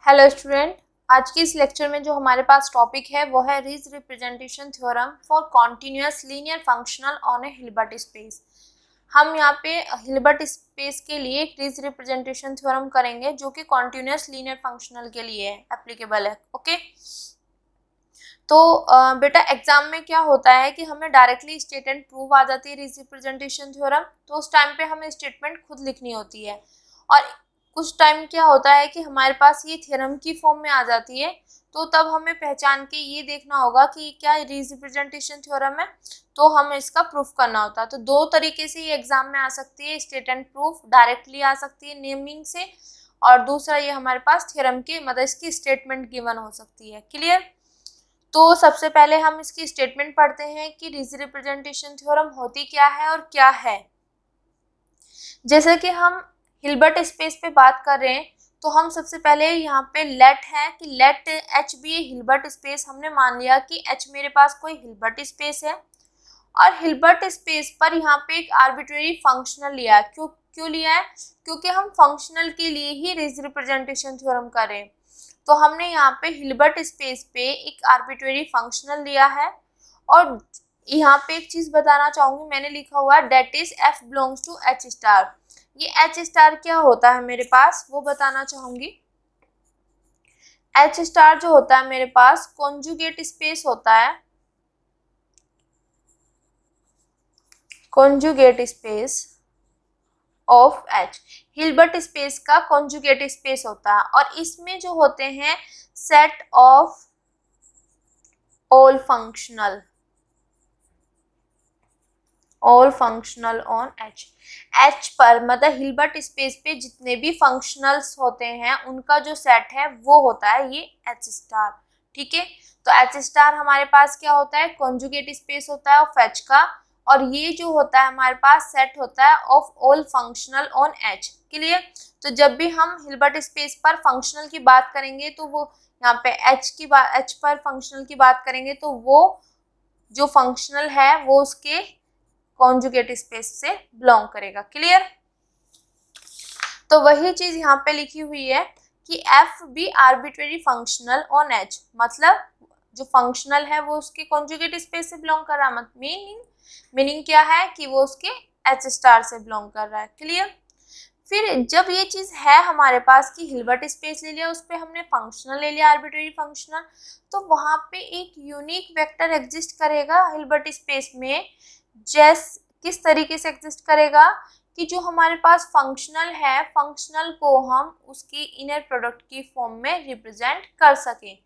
Hello student, आज की इस लेक्चर में जो हमारे पास टॉपिक है वो है Riesz representation theorem for continuous linear functional on a Hilbert space. हम यहाँ पे हिल्बर्ट स्पेस के लिए एक रीज रिप्रेजेंटेशन थ्योरम करेंगे जो कि कॉन्टिन्यूअस लीनियर फंक्शनल के लिए है, एप्लीकेबल है। ओके, तो बेटा एग्जाम में क्या होता है कि हमें डायरेक्टली स्टेटमेंट प्रूव आ जाती है रीज रिप्रेजेंटेशन थ्योरम, तो उस टाइम पे हमें स्टेटमेंट खुद लिखनी होती है। और कुछ टाइम क्या होता है कि हमारे पास ये थ्योरम की फॉर्म में आ जाती है, तो तब हमें पहचान के ये देखना होगा कि क्या रीज रिप्रेजेंटेशन थ्योरम है, तो हम इसका प्रूफ करना होता है। तो दो तरीके से ये एग्जाम में आ सकती है, स्टेटमेंट प्रूफ डायरेक्टली आ सकती है नेमिंग से, और दूसरा ये हमारे पास थ्योरम की मतलब इसकी स्टेटमेंट गिवन हो सकती है। क्लियर? तो सबसे पहले हम इसकी स्टेटमेंट पढ़ते हैं कि रीज रिप्रेजेंटेशन थ्योरम होती क्या है और क्या है। जैसे कि हम हिल्बर्ट स्पेस पे बात कर रहे हैं, तो हम सबसे पहले यहाँ पे लेट है कि लेट एच बी ए हिल्बर्ट स्पेस। हमने मान लिया कि एच मेरे पास कोई हिल्बर्ट स्पेस है और हिल्बर्ट स्पेस पर यहाँ पे एक आर्बिट्रेरी फंक्शनल लिया है। क्यों लिया है? क्योंकि हम फंक्शनल के लिए ही रीज रिप्रेजेंटेशन थ्योरम करें, तो हमने यहाँ पे हिल्बर्ट स्पेस पे एक आर्बिट्रेरी फंक्शनल लिया है। और यहाँ पे एक चीज बताना चाहूंगी, मैंने लिखा हुआ है that is f belongs to h star. ये एच स्टार क्या होता है मेरे पास वो बताना चाहूंगी। एच स्टार जो होता है मेरे पास कॉन्जुगेट स्पेस होता है, conjugate space of H. Hilbert space का कॉन्जुगेट स्पेस होता है और इसमें जो होते हैं set of all functional on H. H पर मतलब हिल्बर्ट स्पेस पे जितने भी फंक्शनल्स होते हैं उनका जो सेट है वो होता है ये एच स्टार। ठीक है, तो एच स्टार हमारे पास क्या होता है? कॉन्जुगेट स्पेस होता है ऑफ एच का, और ये जो होता है हमारे पास सेट होता है of all functional on H. Clear? तो जब भी हम हिल्बर्ट स्पेस पर फंक्शनल की बात करेंगे तो वो यहाँ पे एच पर फंक्शनल की बात करेंगे तो वो जो फंक्शनल है वो उसके कॉन्जुगेट स्पेस से बिलोंग करेगा। क्लियर? तो वही चीज यहाँ पे लिखी हुई है कि f be arbitrary functional on h, मतलब जो फंक्शनल है वो उसके कॉन्जुगेट स्पेस से बिलोंग कर रहा है। मीनिंग क्या है कि वो उसके एच स्टार से बिलोंग कर रहा है। क्लियर? फिर जब ये चीज है हमारे पास कि हिल्बर्ट स्पेस ले लिया, उस पर हमने फंक्शनल ले लिया आर्बिट्रेरी फंक्शनल, तो वहां पे एक यूनिक वेक्टर एग्जिस्ट करेगा हिल्बर्ट स्पेस में। किस तरीके से एग्जिस्ट करेगा कि जो हमारे पास फंक्शनल है, फंक्शनल को हम उसकी इनर प्रोडक्ट की फॉर्म में रिप्रेजेंट कर सकें।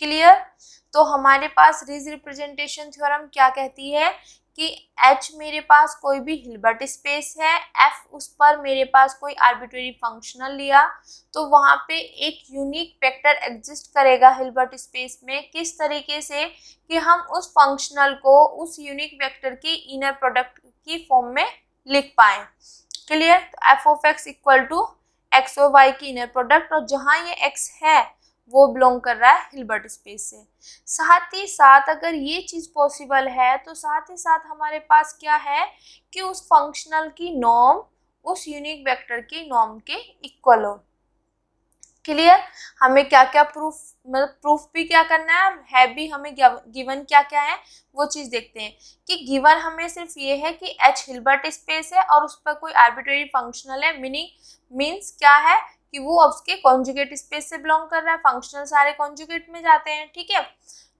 क्लियर? तो हमारे पास रीज रिप्रेजेंटेशन थ्योरम क्या कहती है कि H मेरे पास कोई भी हिल्बर्ट स्पेस है, F उस पर मेरे पास कोई आर्बिट्रेरी फंक्शनल लिया, तो वहाँ पे एक यूनिक वेक्टर एग्जिस्ट करेगा हिल्बर्ट स्पेस में। किस तरीके से कि हम उस फंक्शनल को उस यूनिक वेक्टर की इनर प्रोडक्ट की फॉर्म में लिख पाए। क्लियर? तो f of x equal to x और वाई की इनर प्रोडक्ट, और जहाँ ये एक्स है वो बिलोंग कर रहा है हिल्बर्ट स्पेस से। साथ ही साथ अगर ये चीज पॉसिबल है तो साथ ही साथ हमारे पास क्या है कि उस फंक्शनल की नॉर्म उस यूनिक वेक्टर की नॉर्म के इक्वल हो। क्लियर? हमें क्या क्या प्रूफ मतलब प्रूफ भी क्या करना है भी हमें गिवन क्या क्या है वो चीज देखते हैं। कि गिवन हमें सिर्फ ये है कि एच हिल्बर्ट स्पेस है और उस पर कोई आर्बिट्रेरी फंक्शनल है। मीन्स क्या है कि वो उसके कॉन्जुगेट स्पेस से बिलोंग कर रहा है, फंक्शनल सारे कॉन्जुगेट में जाते हैं। ठीक है,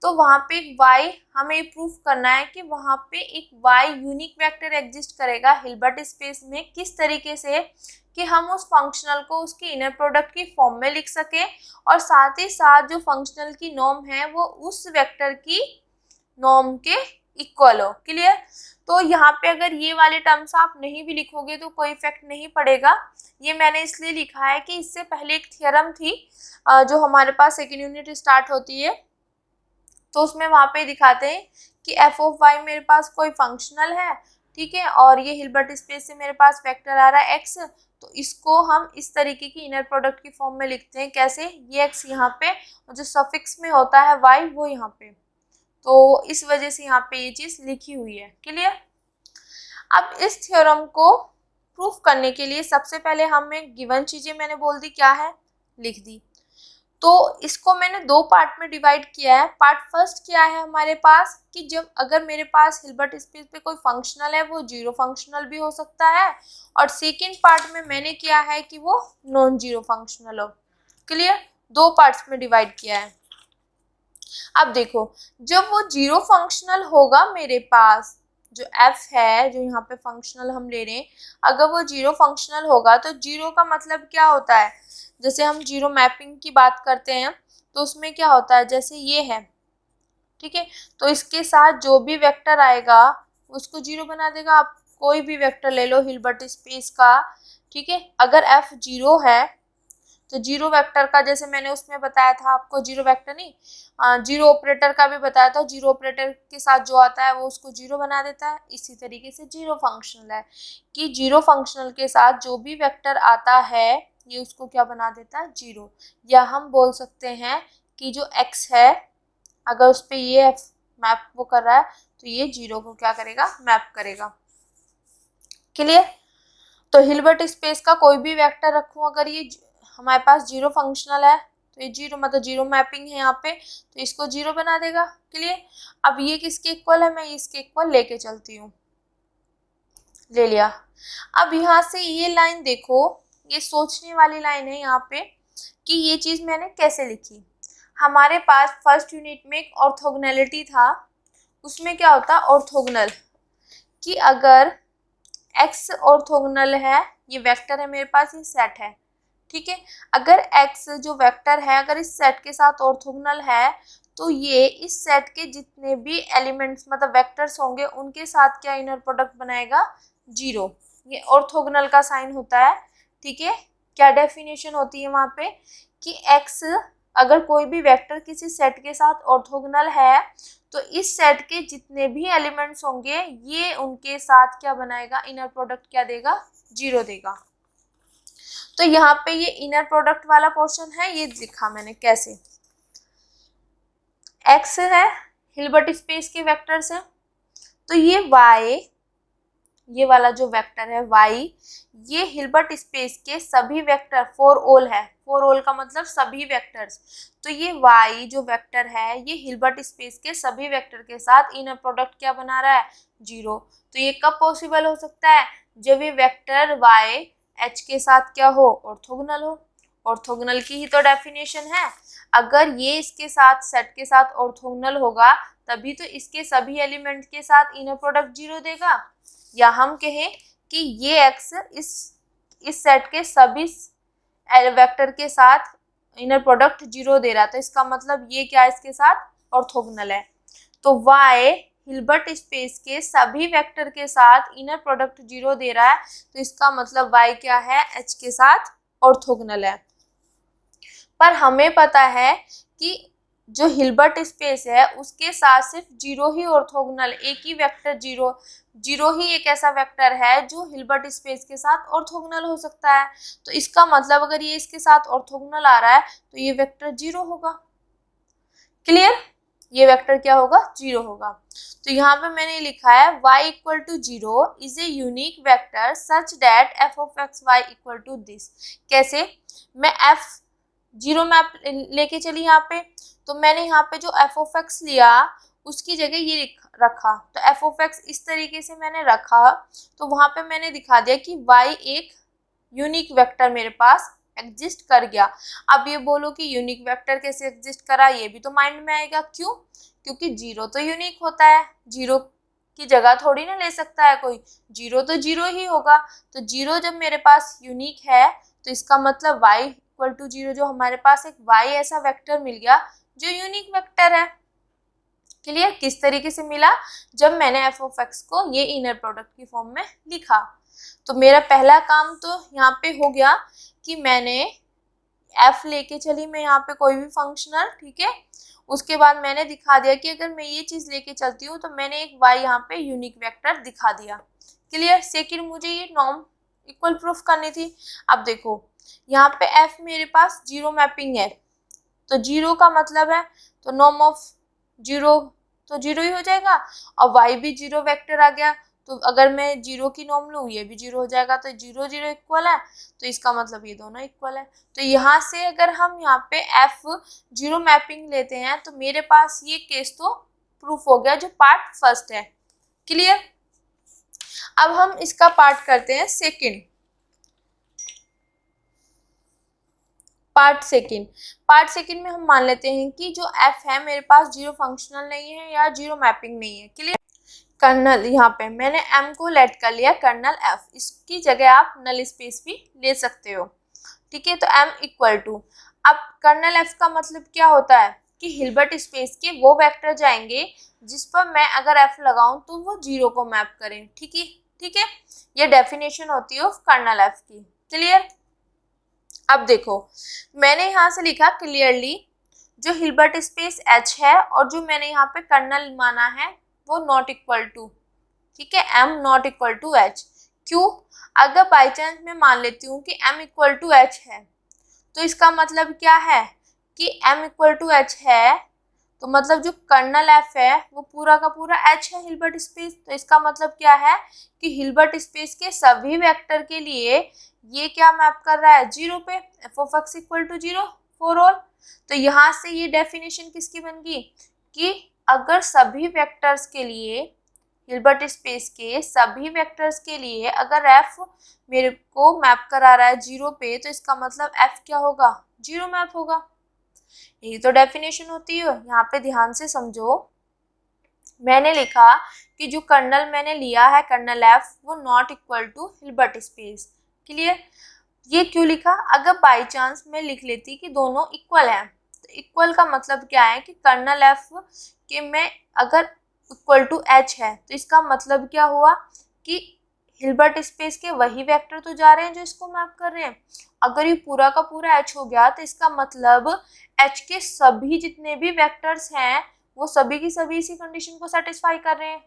तो वहां पे एक y हमें प्रूफ करना है कि वहां पे एक y यूनिक वेक्टर एग्जिस्ट करेगा हिल्बर्ट स्पेस में। किस तरीके से कि हम उस फंक्शनल को उसकी इनर प्रोडक्ट की फॉर्म में लिख सके, और साथ ही साथ जो फंक्शनल की नॉर्म है वो उस वेक्टर की नॉर्म के इक्वल हो। क्लियर? तो यहाँ पे अगर ये वाले टर्म्स आप नहीं भी लिखोगे तो कोई इफेक्ट नहीं पड़ेगा। ये मैंने इसलिए लिखा है कि इससे पहले एक थ्योरम थी जो हमारे पास सेकेंड यूनिट स्टार्ट होती है, तो उसमें वहां पे दिखाते हैं कि एफ ऑफ वाई मेरे पास कोई फंक्शनल है, ठीक है, और ये हिल्बर्ट स्पेस से मेरे पास वेक्टर आ रहा है एक्स, तो इसको हम इस तरीके की इनर प्रोडक्ट की फॉर्म में लिखते हैं। कैसे? ये एक्स यहाँ पे और जो सफिक्स में होता है वाई वो यहाँ पे, तो इस वजह से यहाँ पे ये चीज लिखी हुई है। क्लियर? अब इस थ्योरम को प्रूफ करने के लिए सबसे पहले हमें गिवन चीजें मैंने बोल दी क्या है लिख दी। तो इसको मैंने दो पार्ट में डिवाइड किया है। पार्ट फर्स्ट क्या है हमारे पास कि जब अगर मेरे पास हिल्बर्ट स्पेस पे कोई फंक्शनल है वो जीरो फंक्शनल भी हो सकता है, और सेकंड पार्ट में मैंने किया है कि वो नॉन जीरो फंक्शनल हो। क्लियर? दो पार्ट्स में डिवाइड किया है। अब देखो, जब वो जीरो फंक्शनल होगा मेरे पास, जो f है जो यहाँ पे फंक्शनल हम ले रहे हैं, अगर वो जीरो फंक्शनल होगा तो जीरो का मतलब क्या होता है, जैसे हम जीरो मैपिंग की बात करते हैं तो उसमें क्या होता है, जैसे ये है, ठीक है, तो इसके साथ जो भी वेक्टर आएगा उसको जीरो बना देगा। आप कोई भी वेक्टर ले लो हिल्बर्ट स्पेस का, ठीक है, अगर f जीरो है तो जीरो वेक्टर का, जैसे मैंने उसमें बताया था आपको, जीरो वेक्टर नहीं, जीरो ऑपरेटर का भी बताया था, जीरो ऑपरेटर के साथ जो आता है वो उसको जीरो बना देता है। इसी तरीके से जीरो फंक्शनल है कि जीरो फंक्शनल के साथ जो भी वेक्टर आता है ये उसको क्या बना देता है, जीरो। या हम बोल सकते हैं कि जो x है अगर उस पर ये मैप वो कर रहा है तो ये जीरो को क्या करेगा, मैप करेगा। क्लियर? तो हिल्बर्ट स्पेस का कोई भी वेक्टर रखूं, अगर ये हमारे पास जीरो फंक्शनल है तो ये जीरो मतलब जीरो मैपिंग है यहाँ पे, तो इसको जीरो बना देगा। क्लियर? अब ये किसके इक्वल है, मैं इसके इक्वल लेके चलती हूँ, ले लिया। अब यहाँ से ये लाइन देखो, ये सोचने वाली लाइन है यहाँ पे कि ये चीज मैंने कैसे लिखी। हमारे पास फर्स्ट यूनिट में एक ऑर्थोगोनैलिटी था, उसमें क्या होता है ऑर्थोगोनल, कि अगर x ऑर्थोगोनल है, ये वेक्टर है मेरे पास, ये सेट है, ठीक है, अगर x जो वेक्टर है अगर इस सेट के साथ ऑर्थोगोनल है तो ये इस सेट के जितने भी एलिमेंट्स मतलब वेक्टर्स होंगे उनके साथ क्या इनर प्रोडक्ट बनाएगा, जीरो। ये ऑर्थोगोनल का साइन होता है, ठीक है। क्या डेफिनेशन होती है वहां पे कि x अगर कोई भी वेक्टर किसी सेट के साथ ऑर्थोगोनल है तो इस सेट के जितने भी एलिमेंट्स होंगे ये उनके साथ क्या बनाएगा, इनर प्रोडक्ट क्या देगा, जीरो देगा। तो यहाँ पे ये इनर प्रोडक्ट वाला पोर्शन है, ये लिखा मैंने कैसे, x है हिल्बर्ट स्पेस के वेक्टर्स है, तो ये y, ये वाला जो वेक्टर है y, ये हिल्बर्ट स्पेस के सभी वेक्टर फॉर ऑल है, फॉर ऑल का मतलब सभी वेक्टर्स, तो ये y जो वेक्टर है ये हिल्बर्ट स्पेस के सभी वेक्टर के साथ इनर प्रोडक्ट क्या बना रहा है, जीरो। तो ये कब पॉसिबल हो सकता है, जब ये वेक्टर y h के साथ क्या हो, ऑर्थोगोनल हो। ऑर्थोगोनल की ही तो डेफिनेशन है, अगर ये इसके साथ सेट के साथ ऑर्थोगोनल होगा तभी तो इसके सभी एलिमेंट के साथ इनर प्रोडक्ट जीरो देगा। या हम कहें कि ये x इस सेट के सभी वेक्टर के साथ इनर प्रोडक्ट जीरो दे रहा है, तो इसका मतलब ये क्या इसके साथ ऑर्थोगोनल है। तो y हिल्बर्ट स्पेस के सभी वेक्टर के साथ इनर प्रोडक्ट जीरो दे रहा है, तो इसका मतलब y क्या है, h के साथ ऑर्थोगोनल है। पर हमें पता है कि जो हिल्बर्ट स्पेस है उसके साथ सिर्फ जीरो ही ऑर्थोगोनल, एक ही वेक्टर जीरो, जीरो ही एक ऐसा वेक्टर है जो हिल्बर्ट स्पेस के साथ ऑर्थोगोनल हो सकता है। तो इसका मतलब अगर ये इसके साथ ऑर्थोगोनल आ रहा है तो ये वेक्टर जीरो होगा। क्लियर? ये वेक्टर क्या होगा, जीरो होगा। तो यहाँ पे मैंने लिखा है y equal to zero is a unique vector such that f of x y equal to this. कैसे, मैं f जीरो मैप लेके चली यहाँ पे, तो मैंने यहाँ पे जो f ऑफ एक्स लिया उसकी जगह ये रखा, तो f ऑफ एक्स इस तरीके से मैंने रखा, तो वहां पे मैंने दिखा दिया कि y एक यूनिक वेक्टर मेरे पास एग्जिस्ट कर गया। अब ये बोलो कि यूनिक वेक्टर कैसे एग्जिस्ट करा, ये भी तो माइंड में आएगा, क्यों, क्योंकि जीरो तो यूनिक होता है, जीरो की जगह थोड़ी ना ले सकता है कोई, जीरो तो जीरो ही होगा। तो जीरो जब मेरे पास यूनिक है तो इसका मतलब y इक्वल टू जीरो, जो हमारे पास एक y ऐसा वेक्टर मिल गया जो यूनिक वेक्टर है। क्लियर? किस तरीके से मिला, जब मैंने f ऑफ एक्स को ये इनर प्रोडक्ट की फॉर्म में लिखा। तो मेरा पहला काम तो यहाँ पे हो गया कि मैंने f लेके चली मैं यहाँ पे कोई भी फंक्शनल, ठीक है, उसके बाद मैंने दिखा दिया कि अगर मैं ये चीज लेके चलती हूँ तो मैंने एक y यहाँ पे यूनिक वेक्टर दिखा दिया। क्लियर? सेकंड मुझे ये नॉर्म इक्वल प्रूफ करनी थी। अब देखो यहाँ पे f मेरे पास जीरो मैपिंग है, तो जीरो का मतलब है तो नॉर्म ऑफ जीरो तो जीरो ही हो जाएगा, और y भी जीरो वेक्टर आ गया तो अगर मैं जीरो की नॉर्म लूँ ये भी जीरो हो जाएगा, तो जीरो जीरो इक्वल है, तो इसका मतलब ये दोनों इक्वल है। तो यहाँ से अगर हम यहाँ पे एफ जीरो मैपिंग लेते हैं तो मेरे पास ये केस तो प्रूफ हो गया जो पार्ट फर्स्ट है। क्लियर। अब हम इसका पार्ट करते हैं सेकंड। पार्ट सेकंड में हम मान लेते हैं कि जो एफ है मेरे पास जीरो फंक्शनल नहीं है या जीरो मैपिंग नहीं है। क्लियर। कर्नल, यहाँ पे मैंने एम को लेट कर लिया कर्नल एफ, इसकी जगह आप नल स्पेस भी ले सकते हो। ठीक है, तो एम इक्वल टू, अब कर्नल एफ का मतलब क्या होता है कि हिल्बर्ट स्पेस के वो वेक्टर जाएंगे जिस पर मैं अगर एफ लगाऊं तो वो जीरो को मैप करें। ठीक है, ये डेफिनेशन होती है कर्नल एफ की। क्लियर। अब देखो मैंने यहाँ से लिखा क्लियरली जो हिल्बर्ट स्पेस एच है और जो मैंने यहाँ पे कर्नल माना है वो नॉट इक्वल टू, ठीक है, m not equal to h. क्यों? अगर बाई चांस मैं मान लेती हूँ कि एम इक्वल टू एच है तो इसका मतलब क्या है कि एम इक्वल टू एच है तो मतलब जो कर्नल एफ है वो पूरा का पूरा एच है हिल्बर्ट स्पेस। तो इसका मतलब क्या है कि हिल्बर्ट स्पेस के सभी वेक्टर के लिए ये क्या मैप कर रहा है जीरो पे, f of x equal to zero for all. तो यहाँ से ये डेफिनेशन किसकी बन गई कि अगर सभी वेक्टर्स के लिए हिल्बर्ट स्पेस के सभी वेक्टर्स के लिए अगर एफ मेरे को मैप करा रहा है जीरो पे तो इसका मतलब एफ क्या होगा, जीरो मैप होगा। यही तो डेफिनेशन होती है। यहाँ पे ध्यान से समझो, मैंने लिखा कि जो कर्नल मैंने लिया है कर्नल एफ वो not equal to Hilbert space. Clear. ये क्यों लिखा? अगर बाय चांस मैं लिख लेती कि दोनों इक्वल है तो इक्वल का मतलब क्या है कि कर्नल एफ के में अगर इक्वल टू एच है तो इसका मतलब क्या हुआ कि हिल्बर्ट स्पेस के वही वेक्टर तो जा रहे हैं जो इसको मैप कर रहे हैं। अगर ये पूरा का पूरा एच हो गया तो इसका मतलब एच के सभी जितने भी वेक्टर्स हैं वो सभी की सभी इसी कंडीशन को सेटिस्फाई कर रहे हैं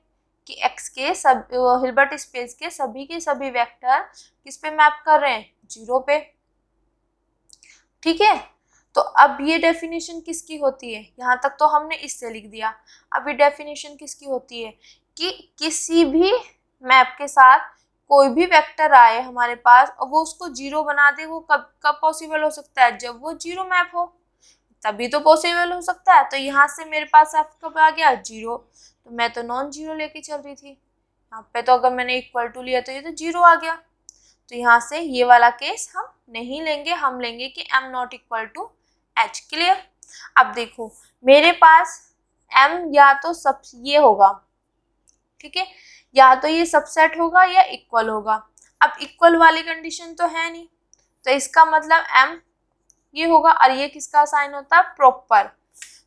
कि एक्स के सब हिल्बर्ट स्पेस के सभी वेक्टर किस पे मैप कर रहे हैं, जीरो पे। ठीक है, तो अब ये डेफिनेशन किसकी होती है? यहाँ तक तो हमने इससे लिख दिया। अब ये डेफिनेशन किसकी होती है कि किसी भी मैप के साथ कोई भी वेक्टर आए हमारे पास और वो उसको जीरो बना दे, वो कब कब पॉसिबल हो सकता है? जब वो जीरो मैप हो तभी तो पॉसिबल हो सकता है। तो यहाँ से मेरे पास एफ कब आ गया, जीरो। तो मैं तो नॉन जीरो लेके चल रही थी, यहाँ पे तो अगर मैंने इक्वल टू लिया तो ये तो जीरो आ गया। तो यहाँ से ये वाला केस हम नहीं लेंगे, हम लेंगे कि m not equal to h. Clear. अब देखो मेरे पास m या तो सब ये होगा, ठीक है, या तो ये सबसेट होगा या इक्वल होगा। अब इक्वल वाली कंडीशन तो है नहीं, तो इसका मतलब m ये होगा और ये किसका साइन होता है, प्रॉपर।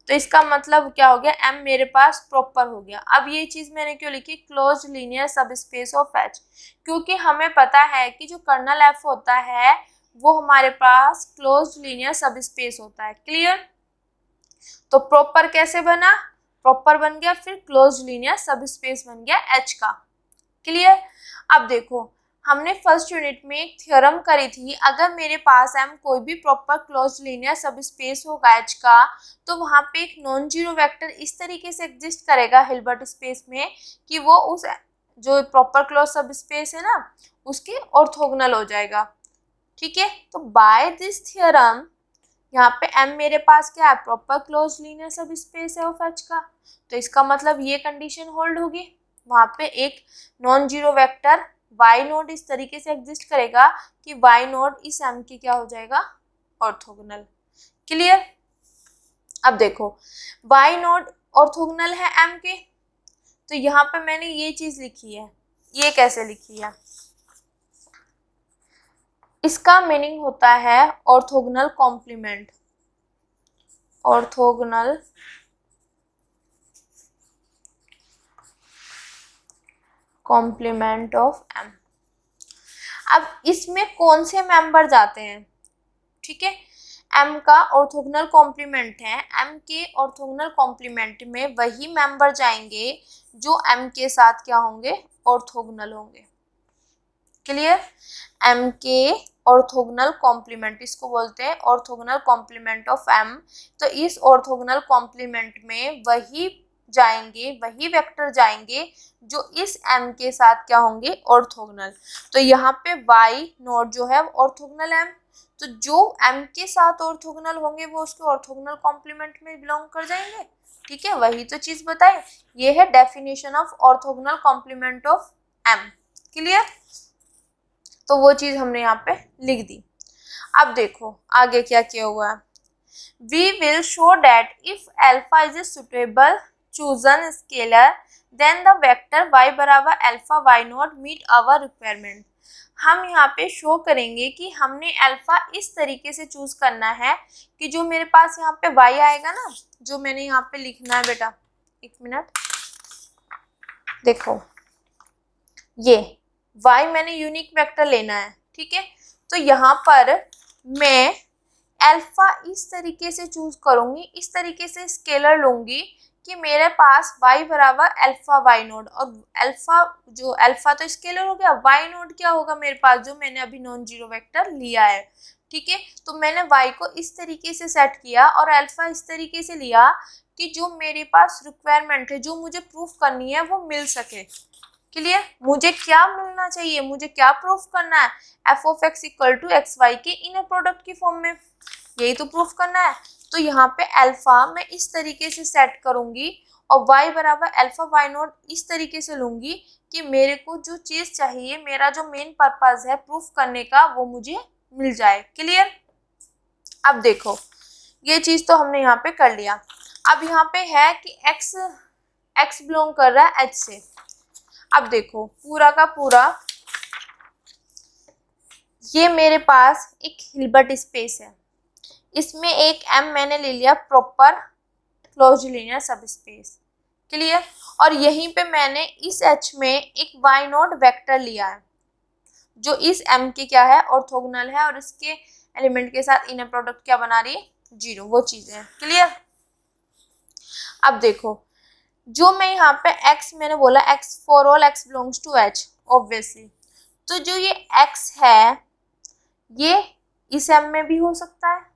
तो इसका मतलब क्या हो गया, m मेरे पास प्रॉपर हो गया। अब ये चीज मैंने क्यों लिखी, क्लोज लीनियर सब स्पेस ऑफ h, क्योंकि हमें पता है कि जो कर्नल f होता है वो हमारे पास क्लोज लीनियर सब स्पेस होता है। क्लियर। तो प्रॉपर कैसे बना, प्रॉपर बन गया फिर क्लोज लीनियर सब स्पेस बन गया h का। क्लियर। अब देखो हमने फर्स्ट यूनिट में एक थ्योरम करी थी, अगर मेरे पास m कोई भी प्रॉपर क्लोज लीनियर सब स्पेस होगा h का तो वहाँ पे एक नॉन जीरो वेक्टर इस तरीके से एग्जिस्ट करेगा हिल्बर्ट स्पेस में कि वो उस जो प्रॉपर क्लोज सब स्पेस है ना उसके ऑर्थोगोनल हो जाएगा। ठीक है, तो बाय दिस थ्योरम यहाँ पे m मेरे पास क्या है, प्रॉपर क्लोज लीनियर सब स्पेस है ऑफ h का। तो इसका मतलब ये कंडीशन होल्ड होगी, वहाँ पे एक non zero vector y node इस तरीके से एग्जिस्ट करेगा कि y नोड इस m के क्या हो जाएगा, ऑर्थोगोनल। क्लियर। अब देखो y नोड ऑर्थोगोनल है m के, तो यहाँ पे मैंने ये चीज लिखी है, ये कैसे लिखी है, इसका मीनिंग होता है orthogonal complement, orthogonal complement of m। अब इसमें कौन से मेंबर जाते हैं, ठीक है, m का ऑर्थोगोनल कॉम्प्लीमेंट है, m के ऑर्थोगोनल कॉम्प्लीमेंट में वही मेंबर जाएंगे जो m के साथ क्या होंगे, ऑर्थोगोनल होंगे। क्लियर। m के ऑर्थोगोनल कॉम्प्लीमेंट, इसको बोलते हैं ऑर्थोगोनल कॉम्प्लीमेंट ऑफ m। तो इस ऑर्थोगोनल कॉम्प्लीमेंट में वही जाएंगे वही वेक्टर जाएंगे जो इस m के साथ क्या होंगे, ऑर्थोगोनल। तो यहाँ पे y नॉट जो है ऑर्थोगोनल m, तो जो m के साथ ऑर्थोगोनल होंगे वो उसके ऑर्थोगोनल कॉम्प्लीमेंट में बिलोंग कर जाएंगे। ठीक है, वही तो चीज बताए, ये है definition of orthogonal complement of m। Clear, तो वो चीज हमने यहाँ पे लिख दी। अब देखो आगे क्या किया हुआ है, we will show that if alpha is a suitable chosen scalar then the vector y बराबर alpha y not meet our requirement। हम यहाँ पे शो करेंगे कि हमने अल्फा इस तरीके से चूज करना है कि जो मेरे पास यहाँ पे y आएगा ना, जो मैंने यहाँ पे लिखना है बेटा, एक मिनट देखो, ये y मैंने यूनिक वेक्टर लेना है। ठीक है, तो यहाँ पर मैं अल्फा इस तरीके से चूज करूंगी, इस तरीके से स्केलर लूंगी कि मेरे पास y बराबर अल्फा y नोड, और अल्फा जो अल्फा तो स्केलर हो गया, y नोड क्या होगा मेरे पास जो मैंने अभी नॉन जीरो वेक्टर लिया है। ठीक है, तो मैंने y को इस तरीके से सेट किया और अल्फा इस तरीके से लिया कि जो मेरे पास रिक्वायरमेंट है, जो मुझे प्रूफ करनी है वो मिल सके। क्लियर, मुझे क्या मिलना चाहिए, मुझे क्या प्रूफ करना है, f of x equal to x y के इनर प्रोडक्ट की फॉर्म में, यही तो प्रूफ करना है। तो यहाँ पे अल्फा मैं इस तरीके से सेट करूंगी और y बराबर अल्फा y नोट इस तरीके से लूंगी कि मेरे को जो चीज चाहिए, मेरा जो मेन पर्पस है प्रूफ करने का, वो मुझे मिल जाए। क्लियर, अब देखो ये चीज तो हमने यहाँ पे कर लिया। अब यहाँ पे है कि x बिलोंग कर रहा है h से। अब देखो पूरा का पूरा ये मेरे पास एक हिल्बर्ट स्पेस है, इसमें एक m मैंने ले लिया प्रॉपर क्लोज्ड लीनियर सब स्पेस। क्लियर, और यहीं पे मैंने इस h में एक y नोट वेक्टर लिया है जो इस m के क्या है, ऑर्थोगोनल है, और इसके एलिमेंट के साथ इनर प्रोडक्ट क्या बना रही है, 0, वो चीजें हैं। क्लियर, अब देखो जो मैं यहाँ पे x मैंने बोला x for all x belongs to h obviously, तो जो ये x है ये इस m में भी हो सकता है।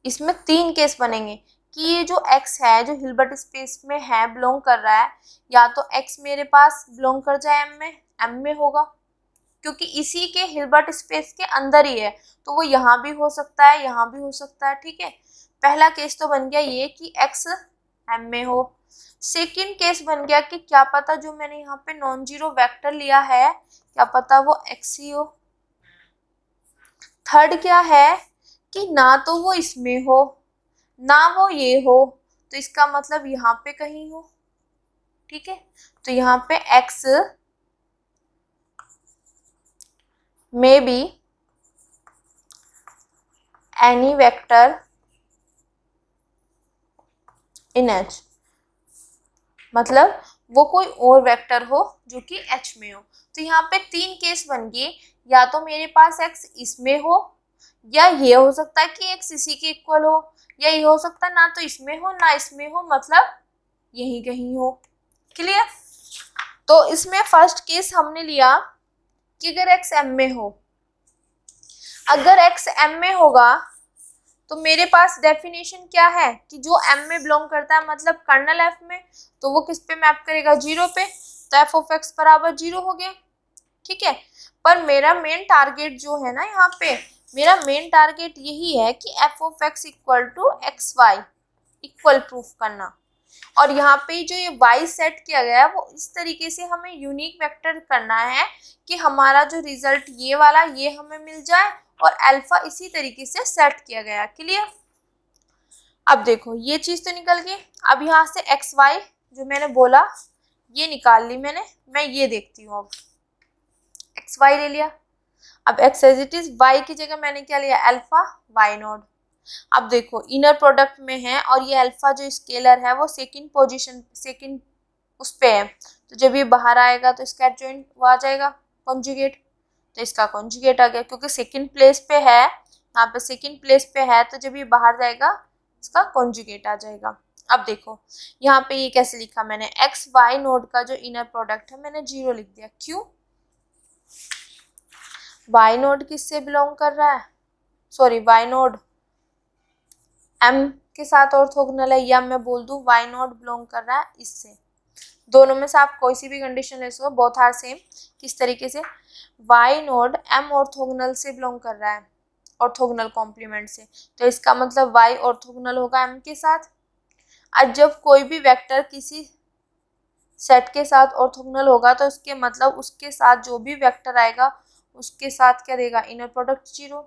इसमें 3 केस बनेंगे कि ये जो x है जो हिल्बर्ट स्पेस में है बिलोंग कर रहा है, या तो x मेरे पास बिलोंग कर जाए m में होगा क्योंकि इसी के हिल्बर्ट स्पेस के अंदर ही है, तो वो यहाँ भी हो सकता है, यहाँ भी हो सकता है। ठीक है, पहला केस तो बन गया ये कि x m में हो। सेकंड केस बन गया कि क्या पता जो मैंने यहाँ पे नॉन जीरो वेक्टर लिया है क्या पता वो x ही हो। थर्ड क्या है कि ना तो वो इसमें हो ना वो ये हो, तो इसका मतलब यहाँ पे कहीं हो। ठीक है, तो यहाँ पे x में be any vector in h, मतलब वो कोई और वेक्टर हो जो कि h में हो। तो यहाँ पे 3 केस बन गए, या तो मेरे पास x इसमें हो, या ये हो सकता है कि x इसी के इक्वल हो, या ये हो सकता है ना तो इसमें हो ना इसमें हो, मतलब यही कहीं हो। क्लियर, तो इसमें फर्स्ट केस हमने लिया कि अगर x m में हो, अगर x m में होगा तो मेरे पास डेफिनेशन क्या है कि जो m में बिलोंग करता है मतलब कर्नल f में, तो वो किस पे मैप करेगा, 0 पे, तो f ऑफ x बराबर 0 हो गया। ठीक है, पर मेरा मेन टारगेट जो है ना, यहाँ पे मेरा मेन टारगेट यही है कि f of x equal to x y equal proof करना, और यहाँ पे जो ये y सेट किया गया है वो इस तरीके से हमें यूनिक वेक्टर करना है कि हमारा जो रिजल्ट ये वाला ये हमें मिल जाए और अल्फा इसी तरीके से सेट किया गया। क्लियर, अब देखो ये चीज तो निकल गई। अब यहाँ से एक्स वाई जो मैंने बोला ये निकाल ली मैंने, मैं ये देखती हूँ। अब एक्स वाई ले लिया, अब x as it is, y की जगह मैंने क्या लिया, अल्फा वाई नोड। अब देखो इनर प्रोडक्ट में है और ये अल्फा जो स्केलर है वो सेकंड पोजीशन सेकंड उस पे है, तो जब ये बाहर आएगा तो इसका एडजॉइंट वो आ जाएगा कॉन्जुगेट, तो इसका कॉन्जुगेट आ गया क्योंकि सेकंड प्लेस पे है, यहाँ पे सेकंड प्लेस पे है, तो जब ये बाहर जाएगा इसका कॉन्जुगेट आ जाएगा। अब देखो यहाँ पे ये कैसे लिखा मैंने, एक्स वाई नोड का जो इनर प्रोडक्ट है मैंने 0 लिख दिया। क्यों, वाई नोड किससे बिलोंग कर रहा है, सॉरी वाई नोड m के साथ ऑर्थोगोनल है, या मैं बोल दूं y नॉट बिलोंग कर रहा है इससे। दोनों में से आप कोई सी भी कंडीशन ले सकते हो, बोथ आर सेम। किस तरीके से, y नोड m ऑर्थोगोनल से बिलोंग कर रहा है, ऑर्थोगोनल कॉम्प्लीमेंट से, तो इसका मतलब y ऑर्थोगोनल होगा m के साथ। आज जब कोई भी वेक्टर किसी सेट के साथ ऑर्थोगोनल होगा तो उसके मतलब उसके साथ जो भी वेक्टर आएगा उसके साथ क्या देगा, inner product 0।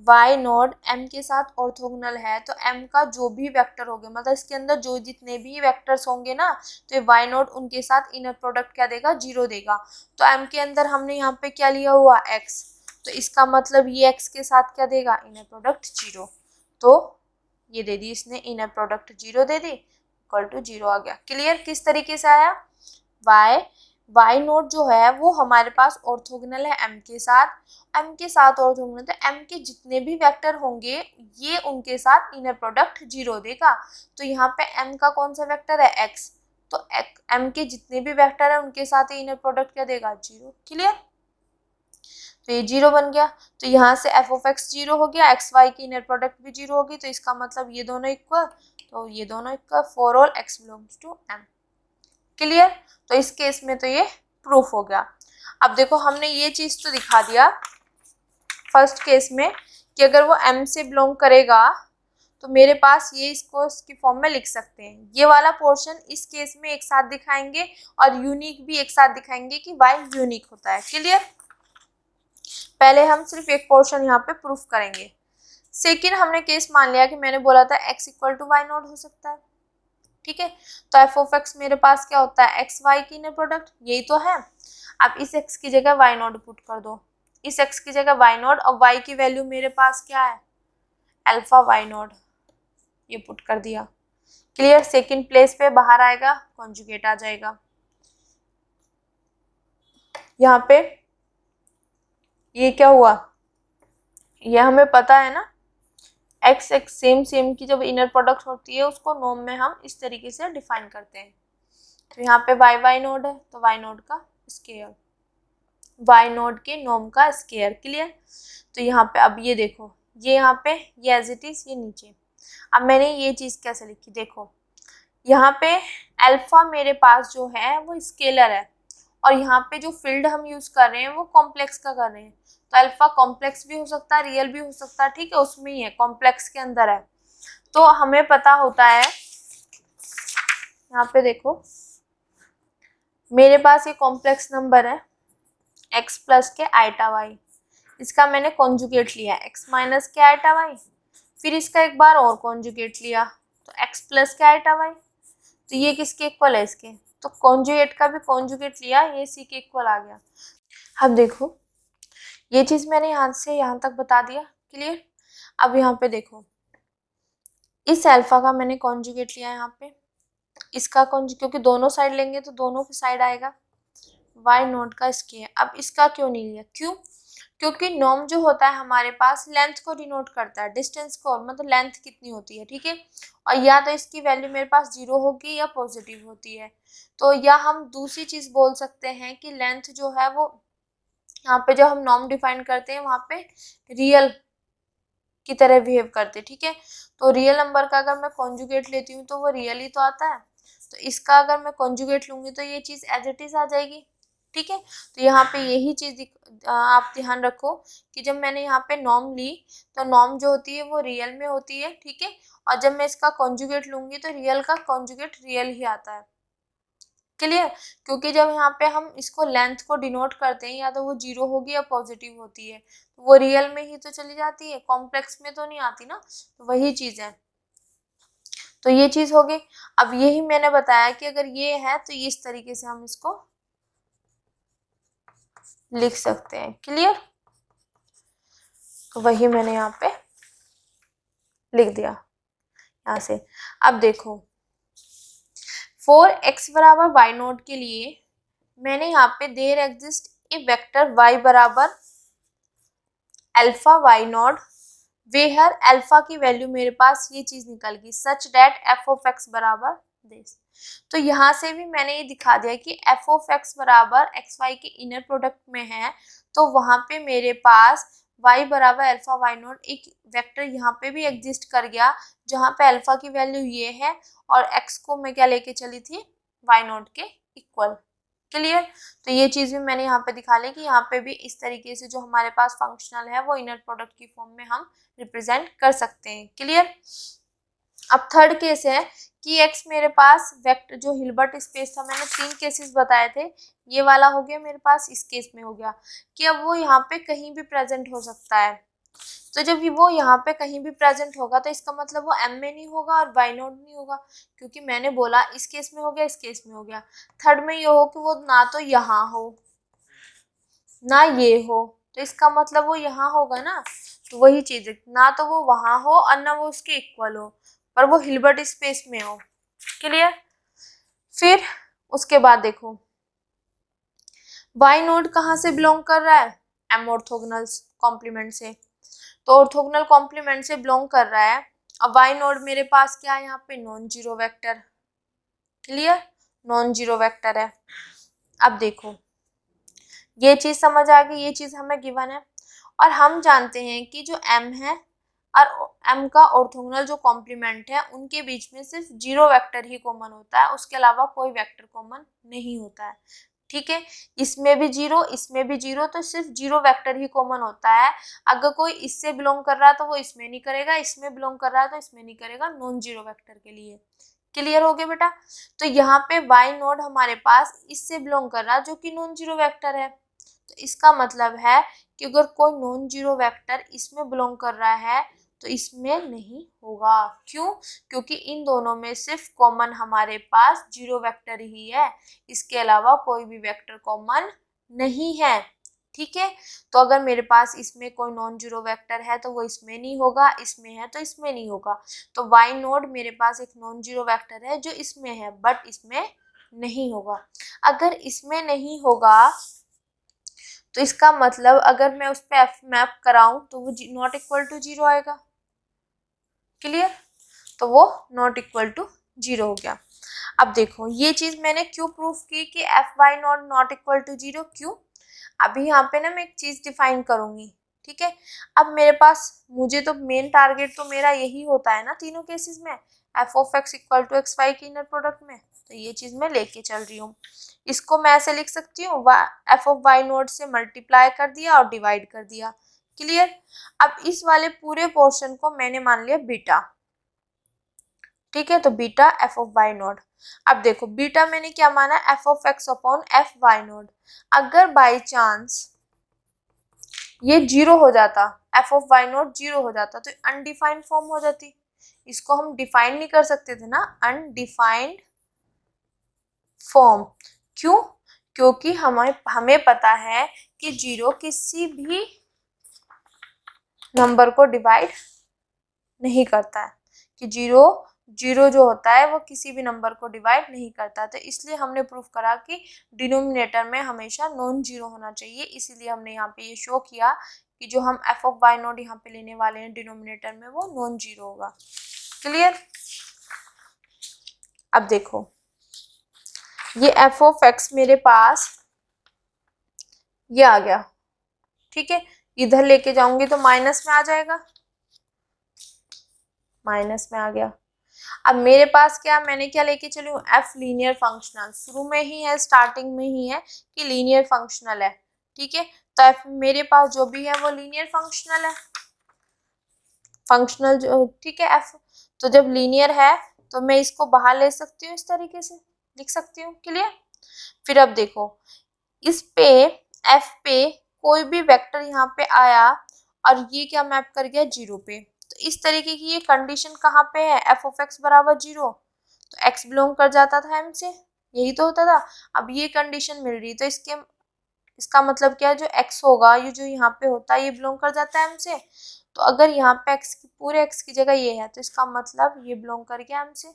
y node m के साथ ऑर्थोगोनल है तो m का जो भी वेक्टर होंगे, मतलब इसके अंदर जो जितने भी वेक्टर्स होंगे ना, तो ये y नोड उनके साथ इनर प्रोडक्ट क्या देगा, 0 देगा। तो m के अंदर हमने यहाँ पे क्या लिया हुआ, x, तो इसका मतलब ये x के साथ क्या देगा, इनर प्रोडक्ट 0। तो ये दे दी इसने, इनर प्रोडक्ट 0 दे दी, इक्वल टू 0 आ गया। क्लियर, किस तरीके से आया, y नोट जो है वो हमारे पास ऑर्थोगोनल है m के साथ ऑर्थोगोनल, तो m के जितने भी वेक्टर होंगे ये उनके साथ इनर प्रोडक्ट 0 देगा। तो यहाँ पे m का कौन सा वेक्टर है, x, तो m के जितने भी वेक्टर है उनके साथ इनर प्रोडक्ट क्या देगा, 0। क्लियर, तो ये 0 बन गया। तो यहाँ से f ऑफ x 0 हो गया, एक्स वाई की इनर प्रोडक्ट भी 0 होगी, तो इसका मतलब ये दोनों इक्वल, तो ये दोनों equal for all x belongs to m। Clear, तो इस केस में तो ये प्रूफ हो गया। अब देखो हमने ये चीज तो दिखा दिया फर्स्ट केस में कि अगर वो m से बिलोंग करेगा तो मेरे पास ये इसको इसकी फॉर्म में लिख सकते हैं। ये वाला पोर्शन इस केस में एक साथ दिखाएंगे और यूनिक भी एक साथ दिखाएंगे कि y यूनिक होता है। क्लियर, पहले हम सिर्फ एक पोर्शन यहाँ पे प्रूफ करेंगे। सेकेंड हमने केस मान लिया कि मैंने बोला था x equal to y not हो सकता है, ठीक है। तो f ऑफ x मेरे पास क्या होता है, x y की इनर प्रोडक्ट, यही तो है। अब इस x की जगह y नॉट पुट कर दो, इस x की जगह y नॉट, और y की वैल्यू मेरे पास क्या है, अल्फा y नॉट, ये पुट कर दिया। क्लियर, सेकंड प्लेस पे बाहर आएगा, कॉन्जुगेट आ जाएगा। यहाँ पे ये क्या हुआ, ये हमें पता है ना, एक्स एक्स सेम की जब इनर प्रोडक्ट होती है उसको नॉर्म में हम इस तरीके से डिफाइन करते हैं। तो यहाँ पे y नोड है तो y नोड का स्केयर, y नोड के नॉर्म का स्केयर। क्लियर, तो यहाँ पे अब ये देखो, ये यहाँ पे ये एज इट इज, ये नीचे। अब मैंने ये चीज कैसे लिखी, देखो यहाँ पे अल्फा मेरे पास जो है वो स्केलर है, और यहाँ पे जो फील्ड हम यूज कर रहे हैं वो कॉम्प्लेक्स का कर रहे हैं। तो अल्फा कॉम्प्लेक्स भी हो सकता है, रियल भी हो सकता है, ठीक है, उसमें ही है, कॉम्प्लेक्स के अंदर है। तो हमें पता होता है, यहाँ पे देखो मेरे पास ये कॉम्प्लेक्स नंबर है x प्लस के आइटा y, इसका मैंने कॉन्जुगेट लिया x माइनस के आइटा y, फिर इसका एक बार और कॉन्जुगेट लिया तो x प्लस के आइटा y, तो ये किसके इक्वल है, इसके, तो कॉन्जुगेट का भी कॉन्जुगेट लिया, ये सी के इक्वल आ गया। अब देखो ये चीज मैंने यहाँ से यहाँ तक बता दिया। क्लियर, अब यहाँ पे देखो इस अल्फा का मैंने कॉन्जुगेट लिया यहाँ पे, इसका क्योंकि दोनों साइड लेंगे तो दोनों साइड आएगा y नोट का स्केयर। अब इसका क्यों नहीं लिया, क्यों, क्योंकि नॉर्म जो होता है हमारे पास लेंथ को डिनोट करता है, डिस्टेंस को, मतलब लेंथ कितनी होती है, ठीक है, और या तो इसकी वैल्यू मेरे पास 0 होगी या पॉजिटिव होती है। तो या हम दूसरी चीज बोल सकते हैं कि लेंथ जो है वो यहाँ पे जब हम नॉर्म डिफाइन करते हैं वहां पे रियल की तरह बिहेव करते, ठीक है। तो रियल नंबर का अगर मैं कॉन्जुगेट लेती हूँ तो वो रियल ही तो आता है, तो इसका अगर मैं कॉन्जुगेट लूंगी तो ये चीज एज इट इज आ जाएगी, ठीक है। तो यहाँ पे यही चीज आप ध्यान रखो कि जब मैंने यहाँ पे नॉर्म ली तो नॉर्म जो होती है वो रियल में होती है, ठीक है, और जब मैं इसका कॉन्जुगेट लूंगी तो रियल का कॉन्जुगेट रियल ही आता है। क्लियर, क्योंकि जब यहाँ पे हम इसको लेंथ को डिनोट करते हैं या तो वो 0 होगी या पॉजिटिव होती है, तो वो रियल में ही तो चली जाती है, कॉम्प्लेक्स में तो नहीं आती ना, तो वही चीज है। तो ये चीज होगी। अब यही मैंने बताया कि अगर ये है तो इस तरीके से हम इसको लिख सकते हैं। क्लियर, तो वही मैंने यहाँ पे लिख दिया यहाँ से। अब देखो फॉर x बराबर y नोट के लिए मैंने यहाँ पे there exist a vector y बराबर alpha y not, where alpha की वैल्यू मेरे पास ये चीज निकल गई such that f of x बराबर दिस। तो यहाँ से भी मैंने ये दिखा दिया कि f ऑफ x बराबर xy के इनर प्रोडक्ट में है, तो वहां पे मेरे पास y बराबर अल्फा वाई नोट, एक वेक्टर यहाँ पे भी एग्जिस्ट कर गया जहाँ पे अल्फा की वैल्यू ये है और x को मैं क्या लेके चली थी, वाई नोट के इक्वल। क्लियर। तो ये चीज भी मैंने यहाँ पे दिखा ली कि यहाँ पे भी इस तरीके से जो हमारे पास फंक्शनल है वो इनर प्रोडक्ट की फॉर्म में हम रिप्रेजेंट कर सकते हैं। क्लियर। अब थर्ड केस है कि x मेरे पास वेक्टर जो हिल्बर्ट स्पेस था, मैंने 3 केसेस बताए थे, ये वाला हो गया मेरे पास, इस केस में हो गया कि अब वो यहाँ पे कहीं भी प्रेजेंट हो सकता है। तो जब वो यहाँ पे कहीं भी प्रेजेंट होगा तो इसका मतलब वो m में नहीं होगा और y नोट नहीं होगा, क्योंकि मैंने बोला इस केस में हो गया, इस केस में हो गया। थर्ड में ये हो कि वो ना तो यहाँ हो ना ये हो, तो इसका मतलब वो यहाँ होगा ना। तो वही चीज है, ना तो वो वहां हो और ना वो उसके इक्वल हो, पर वो हिल्बर्ट स्पेस में हो। क्लियर। फिर उसके बाद देखो वाई नोड कहाँ से बिलोंग कर रहा है, एम ऑर्थोगोनल कॉम्प्लीमेंट से, तो ऑर्थोगोनल कॉम्प्लीमेंट से बिलोंग कर रहा है। अब वाई नोड मेरे पास क्या है, यहाँ पे non zero vector. Clear, non zero vector है। अब देखो ये चीज समझ आ गई, ये चीज हमें गिवन है और हम जानते हैं कि जो m है और m का ऑर्थोगोनल जो कॉम्प्लीमेंट है उनके बीच में सिर्फ जीरो वेक्टर ही कॉमन होता है, उसके अलावा कोई वेक्टर कॉमन नहीं होता है। ठीक है, इसमें भी जीरो, इसमें भी जीरो, तो सिर्फ जीरो वेक्टर ही कॉमन होता है। अगर कोई इससे बिलोंग कर रहा है तो वो इसमें नहीं करेगा, इसमें बिलोंग कर रहा है तो इसमें नहीं करेगा, नॉन जीरो वेक्टर के लिए। क्लियर हो गया बेटा। तो यहाँ पे वाई नोड हमारे पास इससे बिलोंग कर रहा है जो कि नॉन जीरो वेक्टर है, तो इसका मतलब है कि अगर कोई नॉन जीरो वेक्टर इसमें बिलोंग कर रहा है तो इसमें नहीं होगा। क्यों? क्योंकि इन दोनों में सिर्फ कॉमन हमारे पास जीरो वेक्टर ही है, इसके अलावा कोई भी वेक्टर कॉमन नहीं है। ठीक है, तो अगर मेरे पास इसमें कोई नॉन जीरो वेक्टर है तो वो इसमें नहीं होगा, इसमें है तो इसमें नहीं होगा। तो वाई नोड मेरे पास एक नॉन जीरो वेक्टर है जो इसमें है बट इसमें नहीं होगा। अगर इसमें नहीं होगा तो इसका मतलब अगर मैं उस पर एफ मैप कराऊं तो वो नॉट इक्वल टू जीरो आएगा। क्लियर, तो वो नॉट इक्वल टू जीरो हो गया। अब देखो ये चीज मैंने क्यों प्रूफ की कि f y not not equal to zero, क्यों? अभी यहाँ पे ना मैं एक चीज डिफाइन करूंगी। ठीक है, अब मेरे पास, मुझे तो मेन टारगेट तो मेरा यही होता है ना तीनों केसेस में, f of x equal to x y के इनर प्रोडक्ट में, तो ये चीज मैं लेके चल रही हूँ। इसको मैं ऐसे लिख सकती हूँ, एफ ऑफ वाई नोट से मल्टीप्लाई कर दिया और डिवाइड कर दिया। क्लियर। अब इस वाले पूरे पोर्शन को मैंने मान लिया बीटा। ठीक है, तो beta f of y not. अब देखो बीटा मैंने क्या माना, f of x upon f y not. अगर बाई चांस ये जीरो हो जाता, f of y not zero हो जाता, तो अनडिफाइंड फॉर्म हो जाती। इसको हम डिफाइन नहीं कर सकते थे ना, अनडिफाइंड फॉर्म। क्यों? क्योंकि हमें पता है कि जीरो किसी भी नंबर को डिवाइड नहीं करता है, कि जीरो जो होता है वो किसी भी नंबर को डिवाइड नहीं करता। तो इसलिए हमने प्रूफ करा कि डिनोमिनेटर में हमेशा नॉन जीरो होना चाहिए। इसीलिए हमने यहाँ पे ये शो किया कि जो हम एफ ऑफ वाई नोट यहाँ पे लेने वाले हैं डिनोमिनेटर में वो नॉन जीरो होगा। क्लियर। अब देखो ये एफ ऑफ एक्स मेरे पास ये आ गया। ठीक है, इधर लेके जाऊंगी तो माइनस में आ जाएगा, माइनस में आ गया। अब मेरे पास क्या, मैंने क्या लेके चली हूँ, एफ लीनियर फंक्शनल, शुरू में ही है, स्टार्टिंग में ही है कि लीनियर फंक्शनल है। ठीक है, तो एफ मेरे पास जो भी है वो लीनियर फंक्शनल है, फंक्शनल जो, ठीक है एफ। तो जब लीनियर है तो मैं इसको बाहर ले सकती हूँ, इस तरीके से लिख सकती हूँ। क्लियर। फिर अब देखो इस पे एफ पे कोई भी वेक्टर यहाँ पे आया और ये क्या मैप कर गया जीरो पे, तो इस तरीके की ये कंडीशन कहाँ पे है, एफ ऑफ एक्स बराबर जीरो, तो एक्स बिलोंग कर जाता था एम से, यही तो होता था। अब ये कंडीशन मिल रही तो इसका मतलब क्या है, जो एक्स होगा ये जो यहाँ पे होता है ये बिलोंग कर जाता है एम से। तो अगर यहाँ पे एक्स की पूरे एक्स की जगह ये है तो इसका मतलब ये बिलोंग कर गया एम से।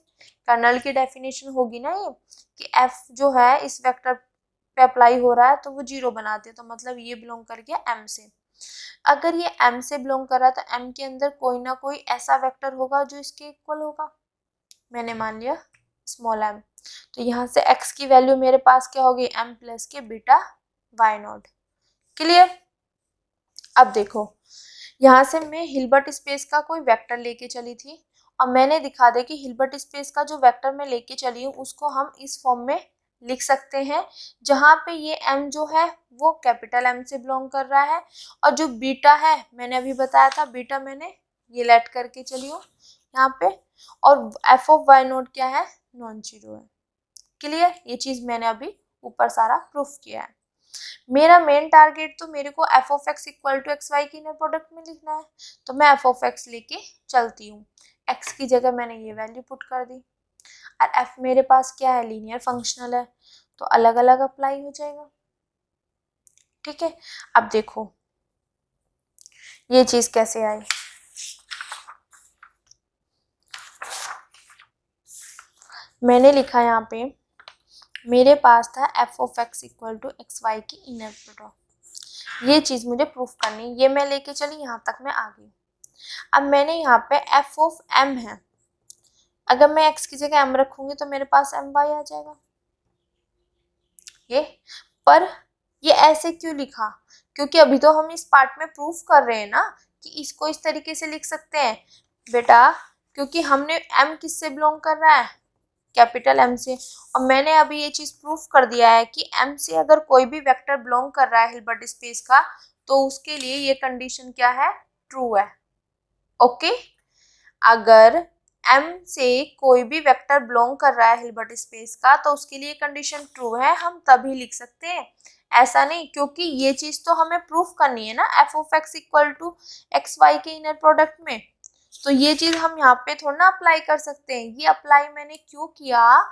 कर्नल की डेफिनेशन होगी ना ये कि एफ जो है इस वेक्टर पे अप्लाई हो रहा है तो वो जीरो बनाते हैं, तो मतलब ये बिलोंग कर गया एम से। अगर ये एम से बिलोंग कर रहा है तो एम के अंदर कोई ना कोई ऐसा वेक्टर होगा जो इसके इक्वल होगा, मैंने मान लिया स्मॉल एम। तो यहाँ से एक्स की वैल्यू मेरे पास क्या होगी, M plus k beta why not. Clear. अब देखो, यहाँ से मैं हिल्बर्ट स्पेस का कोई वेक्टर लेके चली थी और मैंने दिखा दे कि हिल्बर्ट स्पेस का जो वेक्टर मैं लेके चली हूँ उसको हम इस फॉर्म में लिख सकते हैं, जहाँ पे ये m जो है वो कैपिटल M से बिलोंग कर रहा है और जो बीटा है मैंने अभी बताया था, बीटा मैंने ये लेट करके चली हूँ यहाँ पे, और एफ ऑफ वाई नोट क्या है, नॉन जीरो है। क्लियर, ये चीज मैंने अभी ऊपर सारा प्रूफ किया है। मेरा मेन टारगेट तो मेरे को f of x equal to x y की इनर प्रोडक्ट में लिखना है, तो मैं एफ ऑफ एक्स लेके चलती हूँ। एक्स की जगह मैंने ये वैल्यू पुट कर दी और एफ मेरे पास क्या है, लीनियर फंक्शनल है, तो अलग अलग अप्लाई हो जाएगा। ठीक है, अब देखो ये चीज कैसे आई। मैंने लिखा यहाँ पे, मेरे पास था f of x equal to x y की इनर प्रोडक्ट, ये चीज मुझे प्रूफ करनी, ये मैं लेके चली, यहाँ तक मैं आ गई। अब मैंने यहाँ पे एफ ऑफ एम है, अगर मैं एक्स की जगह एम रखूंगी तो मेरे पास एम वाई आ जाएगा। ये पर ये ऐसे क्यों लिखा, क्योंकि अभी तो हम इस पार्ट में प्रूफ कर रहे हैं ना कि इसको इस तरीके से लिख सकते हैं बेटा, क्योंकि हमने एम किससे बिलोंग कर रहा है, कैपिटल एम से, और मैंने अभी ये चीज प्रूफ कर दिया है कि एम से अगर कोई भी वेक्टर बिलोंग कर रहा है हिल्बर्ट स्पेस का, तो उसके लिए ये कंडीशन क्या है, ट्रू है। ओके, अगर m से कोई भी वेक्टर बिलोंग कर रहा है हिल्बर्ट स्पेस का, तो उसके लिए कंडीशन ट्रू है, हम तभी लिख सकते हैं, ऐसा नहीं, क्योंकि ये चीज तो हमें प्रूफ करनी है ना f of x equal to x y के इनर प्रोडक्ट में, तो ये चीज हम यहाँ पे थोड़ा ना अप्लाई कर सकते हैं। ये अप्लाई मैंने क्यों किया,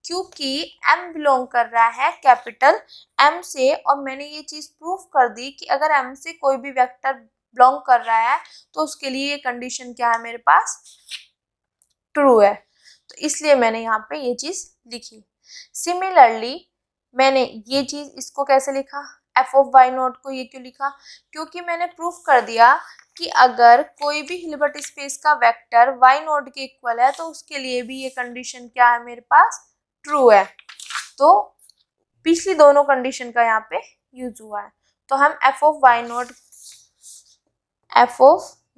क्योंकि m बिलोंग कर रहा है कैपिटल M से, और मैंने ये चीज प्रूफ कर दी कि अगर m से कोई भी वेक्टर बिलोंग कर रहा है तो उसके लिए ये कंडीशन क्या है, मेरे पास ट्रू है, तो इसलिए मैंने यहाँ पे ये चीज लिखी। सिमिलरली मैंने ये चीज इसको कैसे लिखा, एफ ऑफ वाई नोट को ये क्यों लिखा, क्योंकि मैंने प्रूफ कर दिया कि अगर कोई भी हिल्बर्ट स्पेस का वेक्टर वाई नोट के इक्वल है तो उसके लिए भी ये कंडीशन क्या है, मेरे पास ट्रू है, तो पिछली दोनों कंडीशन का यहाँ पे यूज हुआ है। तो हम एफ ऑफ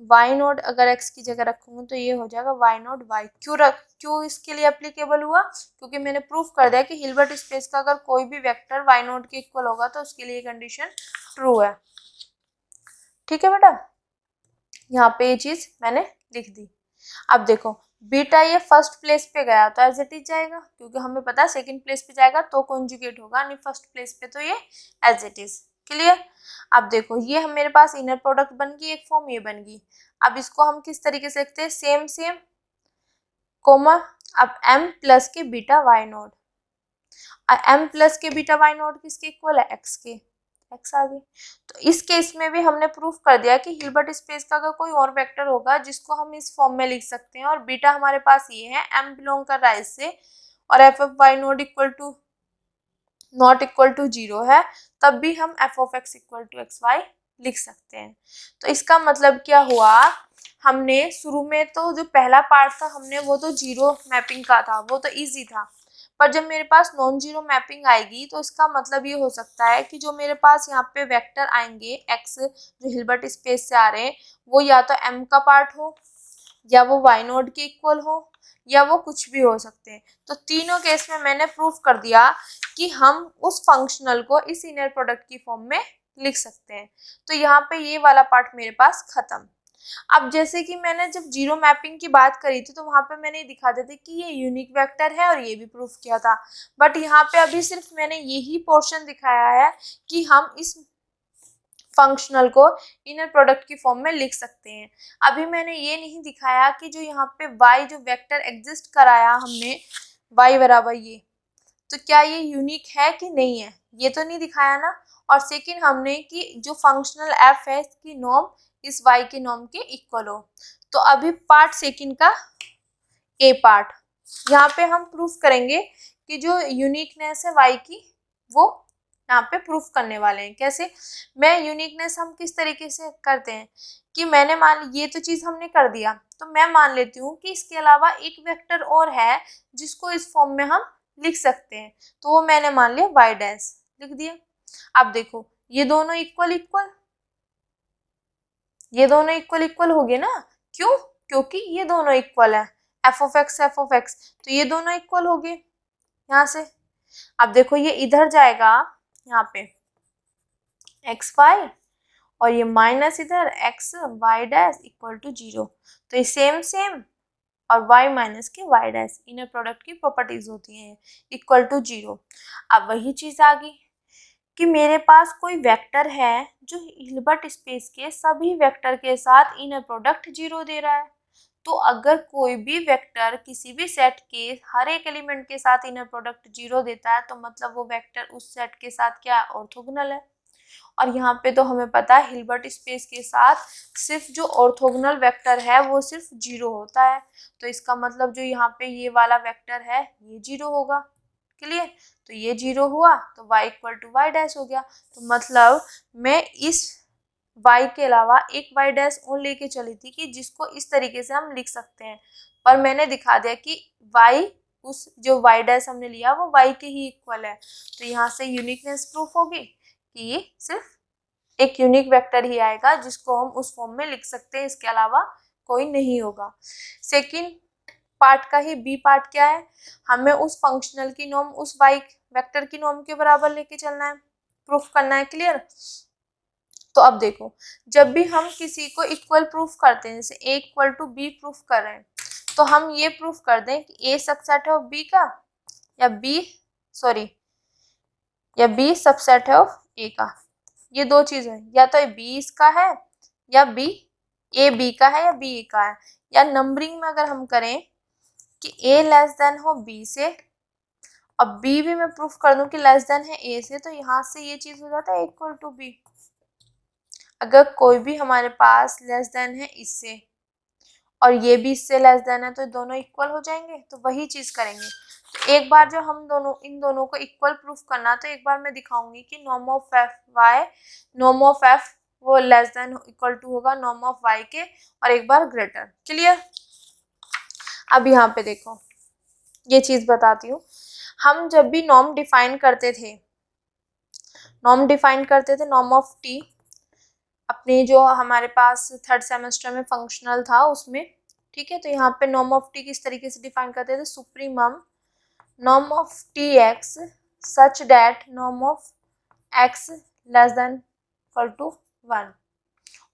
वाई नोट अगर एक्स की जगह रखूंगी तो ये हो जाएगा वाई नोट वाई। क्यों इसके लिए एप्लीकेबल हुआ, क्योंकि मैंने प्रूफ कर दिया कि हिल्बर्ट स्पेस का अगर कोई भी वेक्टर वाई नोट के इक्वल होगा तो उसके लिए कंडीशन ट्रू है। ठीक है बेटा, यहाँ पे ये चीज मैंने लिख दी। अब देखो बीटा ये फर्स्ट प्लेस पे गया तो एज इट इज जाएगा, क्योंकि हमें पता है सेकंड प्लेस पे जाएगा तो कॉन्जुगेट होगा, नहीं फर्स्ट प्लेस पे तो ये एज इट इज। क्लियर, अब देखो ये हम मेरे पास इनर प्रोडक्ट बन गई, एक फॉर्म ये बन गई। अब इसको हम किस तरीके से लिखते हैं, सेम सेम कोमा, अब m plus k beta y not, m plus k beta y not किसके इक्वल है, x के, x आ गई। तो इस केस में भी हमने प्रूफ कर दिया कि हिल्बर्ट स्पेस का अगर कोई और वेक्टर होगा जिसको हम इस फॉर्म में लिख सकते हैं, और बीटा हमारे पास ये है, m बिलोंग कर रहा है इससे, और f of y not equal to zero है, तब भी हम f of x equal to x y लिख सकते हैं। तो इसका मतलब क्या हुआ, हमने शुरू में तो जो पहला पार्ट था हमने वो तो जीरो मैपिंग का था, वो तो इजी था, पर जब मेरे पास नॉन जीरो मैपिंग आएगी तो इसका मतलब ये हो सकता है कि जो मेरे पास यहाँ पे वेक्टर आएंगे एक्स जो हिल्बर्ट स्पेस से आ रहे हैं, वो या तो m का पार्ट हो, या वो वाई नोड के इक्वल हो, या वो कुछ भी हो सकते हैं। तो तीनों केस में मैंने प्रूफ कर दिया कि हम उस फंक्शनल को इस इनर प्रोडक्ट की फॉर्म में लिख सकते हैं। तो यहाँ पे ये वाला पार्ट मेरे पास खत्म। अब जैसे कि मैंने जब जीरो मैपिंग की बात करी थी तो वहां पे मैंने दिखा दिया था कि ये यूनिक वेक्टर है और ये भी प्रूफ किया था, बट यहाँ पे अभी सिर्फ मैंने यही पोर्शन दिखाया है कि हम इस फंक्शनल को इनर प्रोडक्ट की फॉर्म में लिख सकते हैं। अभी मैंने ये नहीं दिखाया कि जो यहाँ पे y जो वेक्टर एग्जिस्ट कराया हमने y बराबर ये, तो क्या ये यूनिक है कि नहीं है, ये तो नहीं दिखाया ना। और सेकंड हमने कि जो फंक्शनल f है इसकी नॉर्म इस y के नॉर्म के इक्वल हो। तो अभी पार्ट सेकंड का ए पार्ट, यहाँ पे हम प्रूफ करेंगे कि जो यूनिकनेस है y की वो यहाँ पे प्रूफ करने वाले हैं। कैसे, मैं यूनिकनेस हम किस तरीके से करते हैं कि मैंने मान ये तो चीज हमने कर दिया, तो मैं मान लेती हूँ कि इसके अलावा एक वेक्टर और है जिसको इस फॉर्म में हम लिख सकते हैं, तो वो मैंने मान लिया y डैश लिख दिया। अब देखो ये दोनों इक्वल इक्वल, ये दोनों इक्वल इक्वल हो गए ना, क्यों? क्योंकि ये दोनों इक्वल है, एफ ऑफ एक्स, तो ये दोनों इक्वल हो गए यहाँ से। अब देखो ये इधर जाएगा यहाँ पे एक्स वाई, और ये माइनस इधर x y dash equal to 0, तो ये सेम सेम, और y minus k y dash inner product की प्रॉपर्टीज होती हैं इक्वल टू 0। अब वही चीज आ गई कि मेरे पास कोई वेक्टर है जो हिल्बर्ट स्पेस के सभी वेक्टर के साथ इनर प्रोडक्ट 0 दे रहा है। तो अगर कोई भी वेक्टर किसी भी सेट के हर एक एलिमेंट के साथ इनर प्रोडक्ट 0 देता है, तो मतलब वो वेक्टर उस सेट के साथ क्या ऑर्थोगोनल है। और यहाँ पे तो हमें पता है हिल्बर्ट स्पेस के साथ सिर्फ जो ऑर्थोगोनल वेक्टर है वो सिर्फ 0 होता है, तो इसका मतलब जो यहाँ पे ये वाला वेक्टर है ये 0 होगा। क्लियर? तो ये 0 हुआ तो y equal to y dash हो गया। तो मतलब मैं इस y के अलावा एक y डैश और लेके चली थी कि जिसको इस तरीके से हम लिख सकते हैं, पर मैंने दिखा दिया कि y उस जो y डैश हमने लिया वो y के ही इक्वल है। तो यहाँ से यूनिकनेस प्रूफ होगी कि ये सिर्फ एक यूनिक वेक्टर ही आएगा जिसको हम उस फॉर्म में लिख सकते हैं, इसके अलावा कोई नहीं होगा। सेकंड पार्ट का ही बी पार्ट क्या है, हमें उस फंक्शनल की नॉर्म उस वाई वेक्टर की नॉर्म के बराबर लेके चलना है, प्रूफ करना है। क्लियर? तो अब देखो जब भी हम किसी को इक्वल प्रूफ करते हैं, जैसे ए इक्वल टू बी प्रूफ कर रहे हैं, तो हम ये प्रूफ कर दें कि ए सबसेट है ऑफ बी का, या बी सबसेट है ऑफ ए का। ये दो चीजें, या तो बी इसका है या बी ए बी का है या बी ए का है। या नंबरिंग में अगर हम करें कि ए लेस देन हो बी से, अब बी भी मैं प्रूफ कर दूं कि लेस देन है ए से, तो यहाँ से ये चीज हो जाता है इक्वल टू बी। अगर कोई भी हमारे पास लेस देन है इससे और ये भी इससे लेस देन है, तो दोनों इक्वल हो जाएंगे। तो वही चीज करेंगे। तो एक बार जो हम इन दोनों को इक्वल प्रूफ करना, तो एक बार मैं दिखाऊंगी कि norm of F Y, norm of F वो लेस देन इक्वल टू होगा नॉर्म ऑफ वाई के, और एक बार ग्रेटर। क्लियर? अब यहाँ पे देखो ये चीज बताती हूँ, हम जब भी नॉर्म डिफाइन करते थे नॉर्म ऑफ टी, अपने जो हमारे पास थर्ड सेमेस्टर में फंक्शनल था उसमें, ठीक है। तो यहाँ पे नॉर्म ऑफ टी किस तरीके से डिफाइन करते थे, supremum norm of T X such that norm of X less than equal to 1।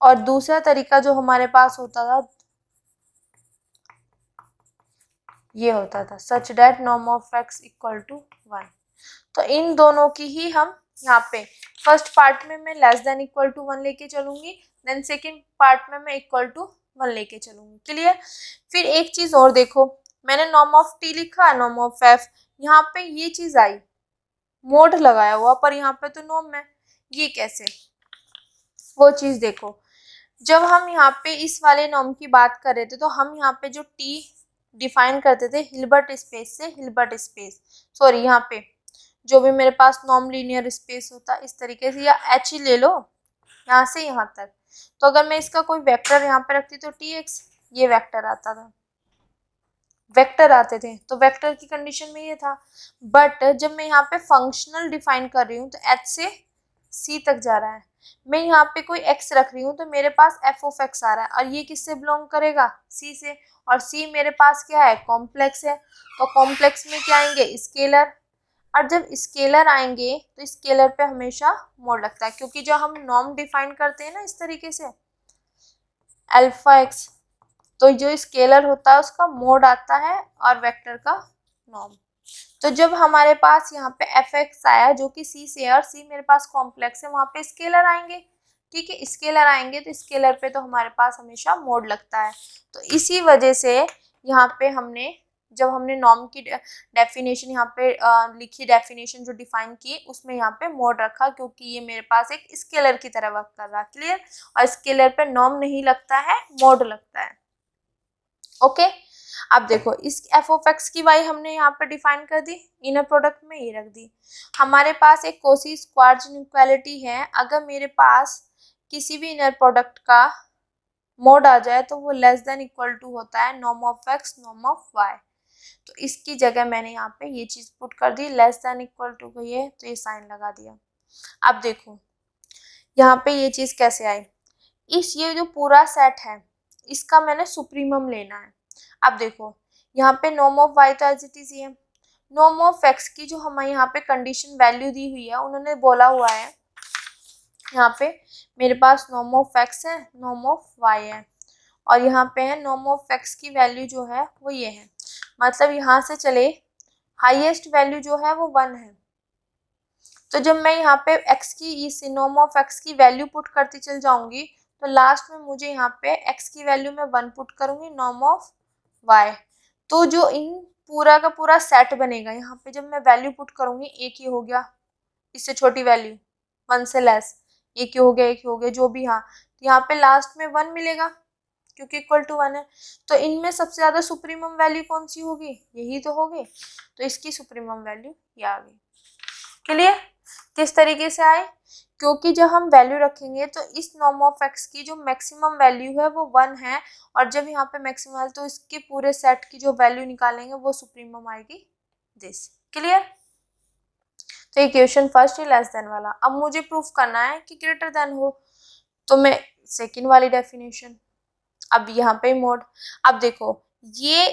और दूसरा तरीका जो हमारे पास होता था ये होता था such that norm of x equal to 1। तो इन दोनों की ही हम यहाँ पे फर्स्ट पार्ट में मैं लेस देन इक्वल टू 1 लेके चलूंगी, देन सेकेंड पार्ट में मैं इक्वल टू 1 लेके चलूंगी। क्लियर? फिर एक चीज और देखो, मैंने नॉर्म ऑफ टी लिखा, नॉर्म ऑफ एफ, यहाँ पे ये चीज आई मोड लगाया हुआ, पर यहाँ पे तो नॉर्म है, ये कैसे? वो चीज देखो, जब हम यहाँ पे इस वाले नॉर्म की बात कर रहे थे, तो हम यहाँ पे जो टी डिफाइन करते थे हिल्बर्ट स्पेस से हिल्बर्ट स्पेस, सॉरी यहाँ पे जो भी मेरे पास नॉर्म लीनियर स्पेस होता है इस तरीके से, या एच ही ले लो यहाँ से यहाँ तक। तो अगर मैं इसका कोई वेक्टर यहाँ पे रखती तो टी एक्स, ये वेक्टर आता था, वेक्टर आते थे, तो वेक्टर की कंडीशन में ये था। बट जब मैं यहाँ पे फंक्शनल डिफाइन कर रही हूँ तो एच से सी तक जा रहा है, मैं यहाँ पे कोई एक्स रख रही हूँ तो मेरे पास एफ ऑफ एक्स आ रहा है, और ये किससे बिलोंग करेगा, सी से, और सी मेरे पास क्या है, कॉम्प्लेक्स है। तो कॉम्प्लेक्स में क्या आएंगे, स्केलर, और जब स्केलर आएंगे तो स्केलर पे हमेशा मोड लगता है, क्योंकि जो हम नॉर्म डिफाइन करते हैं ना इस तरीके से अल्फा एक्स, तो जो स्केलर होता है उसका मोड आता है और वेक्टर का नॉर्म। तो जब हमारे पास यहाँ पे एफ एक्स आया जो कि सी से है, और सी मेरे पास कॉम्प्लेक्स है, वहां पे स्केलर आएंगे, ठीक है, स्केलर आएंगे तो स्केलर पे तो हमारे पास हमेशा मोड लगता है। तो इसी वजह से यहाँ पे जब हमने नॉर्म की डेफिनेशन यहाँ पे लिखी, डेफिनेशन जो डिफाइन की, उसमें यहाँ पे मोड रखा, क्योंकि ये मेरे पास एक स्केलर की तरह वर्क कर रहा है। क्लियर? और स्केलर पे नॉर्म नहीं लगता है, मोड लगता है। ओके अब देखो इस एफ ऑफ एक्स की वाई हमने यहाँ पे डिफाइन कर दी, इनर प्रोडक्ट में ये रख दी। हमारे पास एक कोसी स्क्वार्ज इनइक्वालिटी है, अगर मेरे पास किसी भी इनर प्रोडक्ट का मोड आ जाए तो वो लेस देन इक्वल टू होता है norm of X norm of Y. तो इसकी जगह मैंने यहाँ पे ये चीज पुट कर दी, लेस देन इक्वल टू को ये, तो ये साइन लगा दिया। अब देखो यहाँ पे ये चीज कैसे आई इस ये जो पूरा सेट है इसका मैंने सुप्रीमम लेना है। अब देखो यहाँ पे नॉर्म ऑफ वाई तो एज इट इज ही है, नॉर्म ऑफ एक्स की जो हमें यहाँ पे कंडीशन वैल्यू दी हुई है उन्होंने बोला हुआ है यहाँ पे मेरे पास नॉर्म ऑफ एक्स है, नॉर्म ऑफ वाई है, और यहाँ पे है नॉर्म ऑफ एक्स की वैल्यू जो है वो ये है, मतलब यहाँ से चले हाईएस्ट वैल्यू जो है वो 1 है। तो जब मैं यहाँ पे x की इस नॉर्म ऑफ x की वैल्यू पुट करती चल जाऊंगी तो लास्ट में मुझे यहाँ पे x की वैल्यू में 1 पुट करूंगी नॉर्म ऑफ y, तो जो इन पूरा का पूरा सेट बनेगा यहाँ पे जब मैं वैल्यू पुट करूंगी एक ही हो गया, इससे छोटी वैल्यू 1 से लेस एक ही हो गया, एक ही हो गया जो भी, हाँ यहाँ पे लास्ट में 1 मिलेगा क्योंकि इक्वल टू 1 है। तो इनमें सबसे ज्यादा सुप्रीमम वैल्यू कौन सी होगी, यही तो होगी, तो इसकी सुप्रीमम वैल्यू ये आ गई। क्लियर? किस तरीके से आए, क्योंकि जब हम वैल्यू रखेंगे तो इस नॉर्म ऑफ एक्स की जो मैक्सिमम वैल्यू है वो 1 है, और जब यहाँ पे मैक्सिमम है तो इसके पूरे सेट की जो वैल्यू निकालेंगे वो सुप्रीमम आएगी दिस। क्लियर? तो इक्वेशन फर्स्ट ही लेस देन वाला। अब मुझे प्रूफ करना है कि ग्रेटर देन हो, तो मैं सेकेंड वाली डेफिनेशन, अब यहाँ पे मोड, अब देखो ये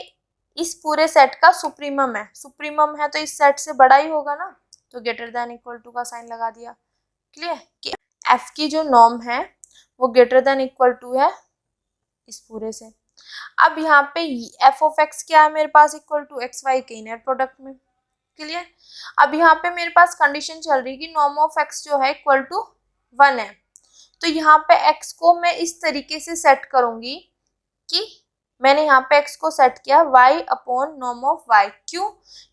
इस पूरे सेट का सुप्रीमम है, सुप्रीमम है तो इस सेट से बड़ा ही होगा ना, तो ग्रेटर देन इक्वल टू का साइन लगा दिया। क्लियर कि एफ की जो नॉर्म है वो ग्रेटर देन इक्वल टू है इस पूरे से। अब यहाँ पे एफ ऑफ एक्स क्या है मेरे पास, इक्वल टू एक्स वाई के इनर प्रोडक्ट में। क्लियर? अब यहाँ पे मेरे पास कंडीशन चल रही है कि नॉर्म ऑफ एक्स जो है इक्वल टू 1 है, तो यहाँ पे एक्स को मैं इस तरीके से सेट करूंगी कि मैंने यहाँ पे x को सेट किया y upon norm of y। क्यों?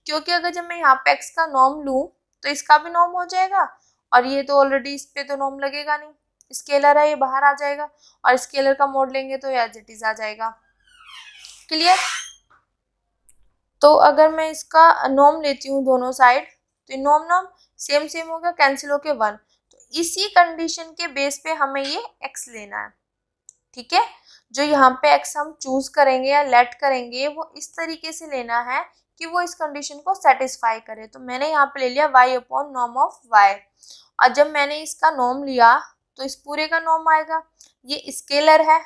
क्योंकि अगर जब मैं यहाँ पे x का नॉर्म लूँ तो इसका भी नॉर्म हो जाएगा, और ये तो ऑलरेडी इस पे तो नॉर्म लगेगा नहीं, स्केलर है ये बाहर आ जाएगा, और स्केलर का मोड लेंगे तो एज इट इज आ जाएगा। क्लियर? तो अगर मैं इसका नॉर्म लेती हूँ दोनों साइड तो नॉर्म नॉर्म सेम सेम हो गया, कैंसिल होके 1, तो इसी कंडीशन के बेस पे हमें ये x लेना है। ठीक है, जो यहाँ पे x हम चूज करेंगे या लेट करेंगे वो इस तरीके से लेना है कि वो इस कंडीशन को सेटिस्फाई करे। तो मैंने यहाँ पे ले लिया y upon norm of y, और जब मैंने इसका नॉर्म लिया तो इस पूरे का नॉर्म आएगा, ये स्केलर है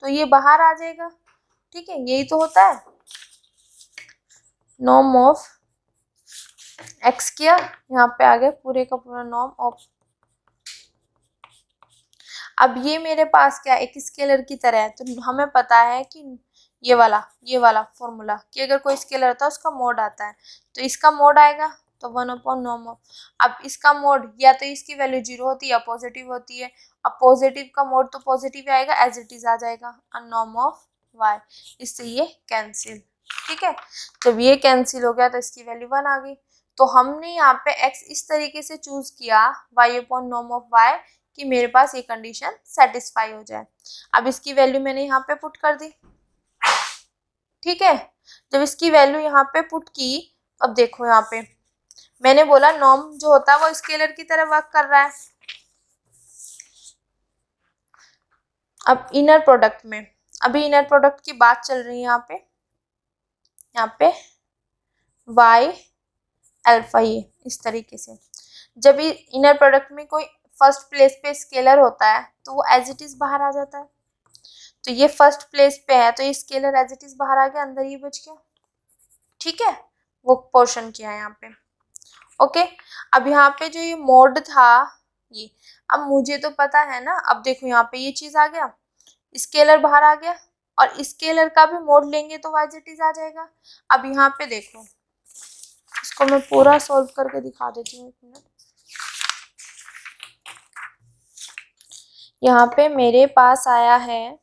तो ये बाहर आ जाएगा। ठीक है, यही तो होता है, नॉर्म ऑफ x किया, यहाँ पे आ गया पूरे का पूरा नॉर्म ऑफ। अब ये मेरे पास क्या एक स्केलर की तरह है, तो हमें पता है कि ये वाला फॉर्मूला कि अगर कोई स्केलर होता है उसका मोड आता है, तो इसका मोड आएगा तो 1 अपॉन नॉर्म ऑफ। अब इसका मोड या तो इसकी वैल्यू 0 होती है या पॉजिटिव होती है, अब पॉजिटिव का मोड तो पॉजिटिव आएगा, एज इट इज आ जाएगा नॉर्म ऑफ y, इससे ये कैंसिल। ठीक है, जब ये कैंसिल हो गया तो इसकी वैल्यू 1 आ गई। तो हमने यहाँ पे x इस तरीके से चूज किया y upon norm of y कि मेरे पास ये कंडीशन सेटिस्फाई हो जाए। अब इसकी वैल्यू मैंने यहाँ पे पुट कर दी। ठीक है, जब इसकी वैल्यू यहाँ पे पुट की, अब देखो यहाँ पे मैंने बोला नॉर्म जो होता है वो स्केलर की तरह वर्क कर रहा है। अब इनर प्रोडक्ट में, अभी इनर प्रोडक्ट की बात चल रही है यहाँ पे y अल्फा, ये इस तरीके से जब इनर प्रोडक्ट में कोई फर्स्ट प्लेस पे स्केलर होता है तो वो एज इट इज बाहर आ जाता है, तो ये फर्स्ट प्लेस पे है तो ये स्केलर एज इट इज बाहर आ गया, अंदर ही बच गया। ठीक है, वो पोर्शन किया है यहाँ पे। ओके, अब यहाँ पे जो ये मोड था ये, अब मुझे तो पता है ना, अब देखो यहाँ पे ये चीज आ गया, स्केलर बाहर आ गया, और स्केलर का भी मोड लेंगे तो एज इट इज आ जाएगा। अब यहाँ पे देखो, इसको मैं पूरा सॉल्व करके दिखा देती हूँ, एक मिनट। यहाँ पे मेरे पास आया है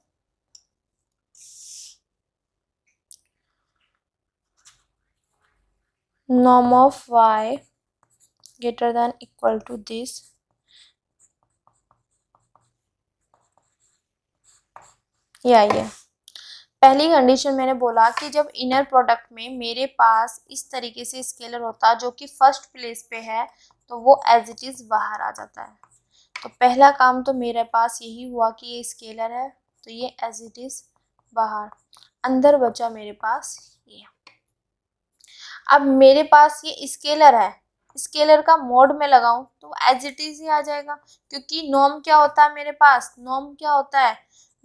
norm of y greater than equal to this, ये पहली कंडीशन मैंने बोला कि जब इनर प्रोडक्ट में मेरे पास इस तरीके से स्केलर होता जो कि फर्स्ट प्लेस पे है तो वो एज इट इज बाहर आ जाता है। तो पहला काम तो मेरे पास यही हुआ कि ये स्केलर है तो ये एज इट इज बाहर, अंदर बचा मेरे पास ये। अब मेरे पास ये स्केलर है स्केलर का मोड में लगाऊं तो एज इट इज ही आ जाएगा, क्योंकि नॉर्म क्या होता है मेरे पास, नॉर्म क्या होता है,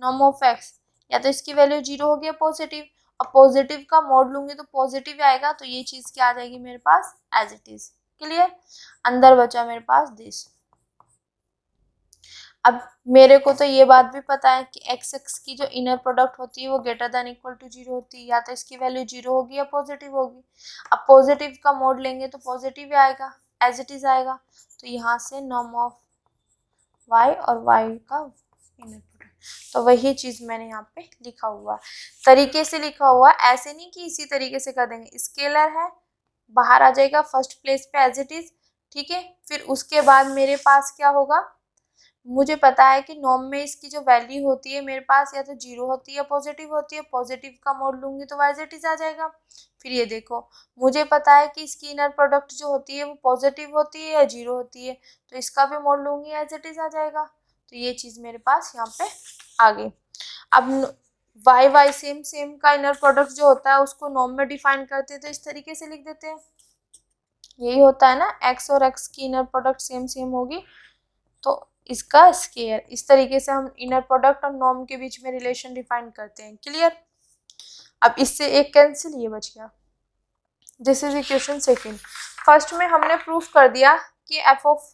नॉर्म ऑफ एक्स, या तो इसकी वैल्यू 0 होगी या पॉजिटिव, अब पॉजिटिव का मोड लूंगी तो पॉजिटिव आएगा, तो ये चीज क्या आ जाएगी मेरे पास एज इट इज। क्लियर। अंदर बचा मेरे पास दिस। अब मेरे को तो ये बात भी पता है कि एक्स एक्स की जो इनर प्रोडक्ट होती है वो ग्रेटर देन इक्वल टू 0 होती है, या तो इसकी वैल्यू 0 होगी या पॉजिटिव होगी। अब पॉजिटिव का मोड लेंगे तो पॉजिटिव आएगा, एज इट इज आएगा, तो यहाँ से नॉर्म ऑफ y और y का इनर प्रोडक्ट, तो वही चीज मैंने यहाँ पे लिखा हुआ है, तरीके से लिखा हुआ है, ऐसे नहीं कि इसी तरीके से कर देंगे। स्केलर है, बाहर आ जाएगा फर्स्ट प्लेस पे एज इट इज, ठीक है। फिर उसके बाद मेरे पास क्या होगा, मुझे पता है कि नॉर्म में इसकी जो वैल्यू होती है मेरे पास या तो 0 होती है या पॉजिटिव होती है, पॉजिटिव का मोड लूंगी तो एज इट इज आ जाएगा। फिर ये देखो, मुझे पता है कि इसकी इनर प्रोडक्ट जो होती है वो पॉजिटिव होती है या 0 होती है, तो इसका भी मोड लूंगी एज इट इज आ जाएगा, तो ये चीज मेरे पास यहाँ पे आ गई। अब वाई वाई सेम सेम का इनर प्रोडक्ट जो होता है उसको नॉर्म में डिफाइन करते हैं, तो इस तरीके से लिख देते हैं, यही होता है ना, एक्स और एक्स की इनर प्रोडक्ट सेम सेम होगी तो इसका स्केयर, इस तरीके से हम इनर प्रोडक्ट और नॉर्म के बीच में रिलेशन डिफाइन करते हैं। क्लियर। अब इससे एक कैंसिल, ये बच गया। This is equation second. First में हमने प्रूफ कर दिया कि F of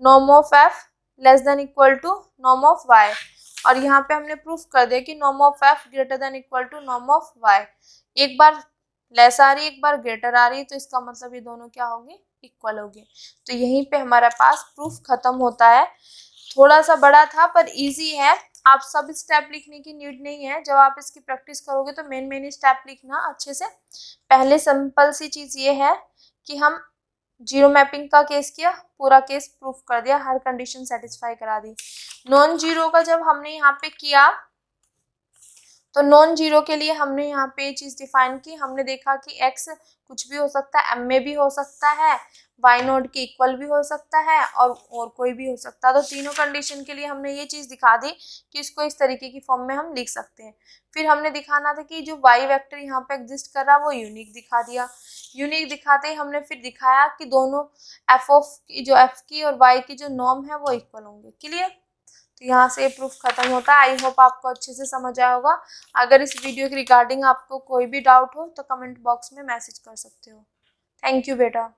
norm of F less than equal to norm of Y, और यहाँ पे हमने प्रूफ कर दिया कि norm of F greater than equal to norm of Y. एक बार लेस आ रही है, एक बार ग्रेटर आ रही है, तो इसका मतलब ये दोनों क्या होंगे, इक्वल होंगे। तो यहीं पे हमारे पास प्रूफ खत्म होता है। थोड़ा सा बड़ा था पर इजी है, आप सब स्टेप लिखने की नीड नहीं है, जब आप इसकी प्रैक्टिस करोगे तो मेन मेन स्टेप लिखना अच्छे से। पहले सिंपल सी चीज ये है कि हम जीरो मैपिंग का केस किया, पूरा केस प्रूफ कर दिया, हर कंडीशन सेटिस्फाई करा दी। नॉन जीरो का जब हमने यहाँ पे किया तो नॉन जीरो के लिए हमने यहाँ पे ये चीज डिफाइन की, हमने देखा कि x कुछ भी हो सकता है, m में भी हो सकता है, y नोड के इक्वल भी हो सकता है और कोई भी हो सकता है। तो तीनों कंडीशन के लिए हमने ये चीज दिखा दी कि इसको इस तरीके की फॉर्म में हम लिख सकते हैं। फिर हमने दिखाना था कि जो y वेक्टर यहाँ पे एग्जिस्ट कर रहा है वो यूनिक दिखा दिया। यूनिक दिखाते ही हमने फिर दिखाया कि दोनों f की और y की जो नॉर्म है वो इक्वल होंगे। क्लियर। तो यहाँ से प्रूफ खत्म होता है। आई होप आपको अच्छे से समझ आया होगा। अगर इस वीडियो के रिगार्डिंग आपको कोई भी डाउट हो तो कमेंट बॉक्स में मैसेज कर सकते हो। थैंक यू बेटा।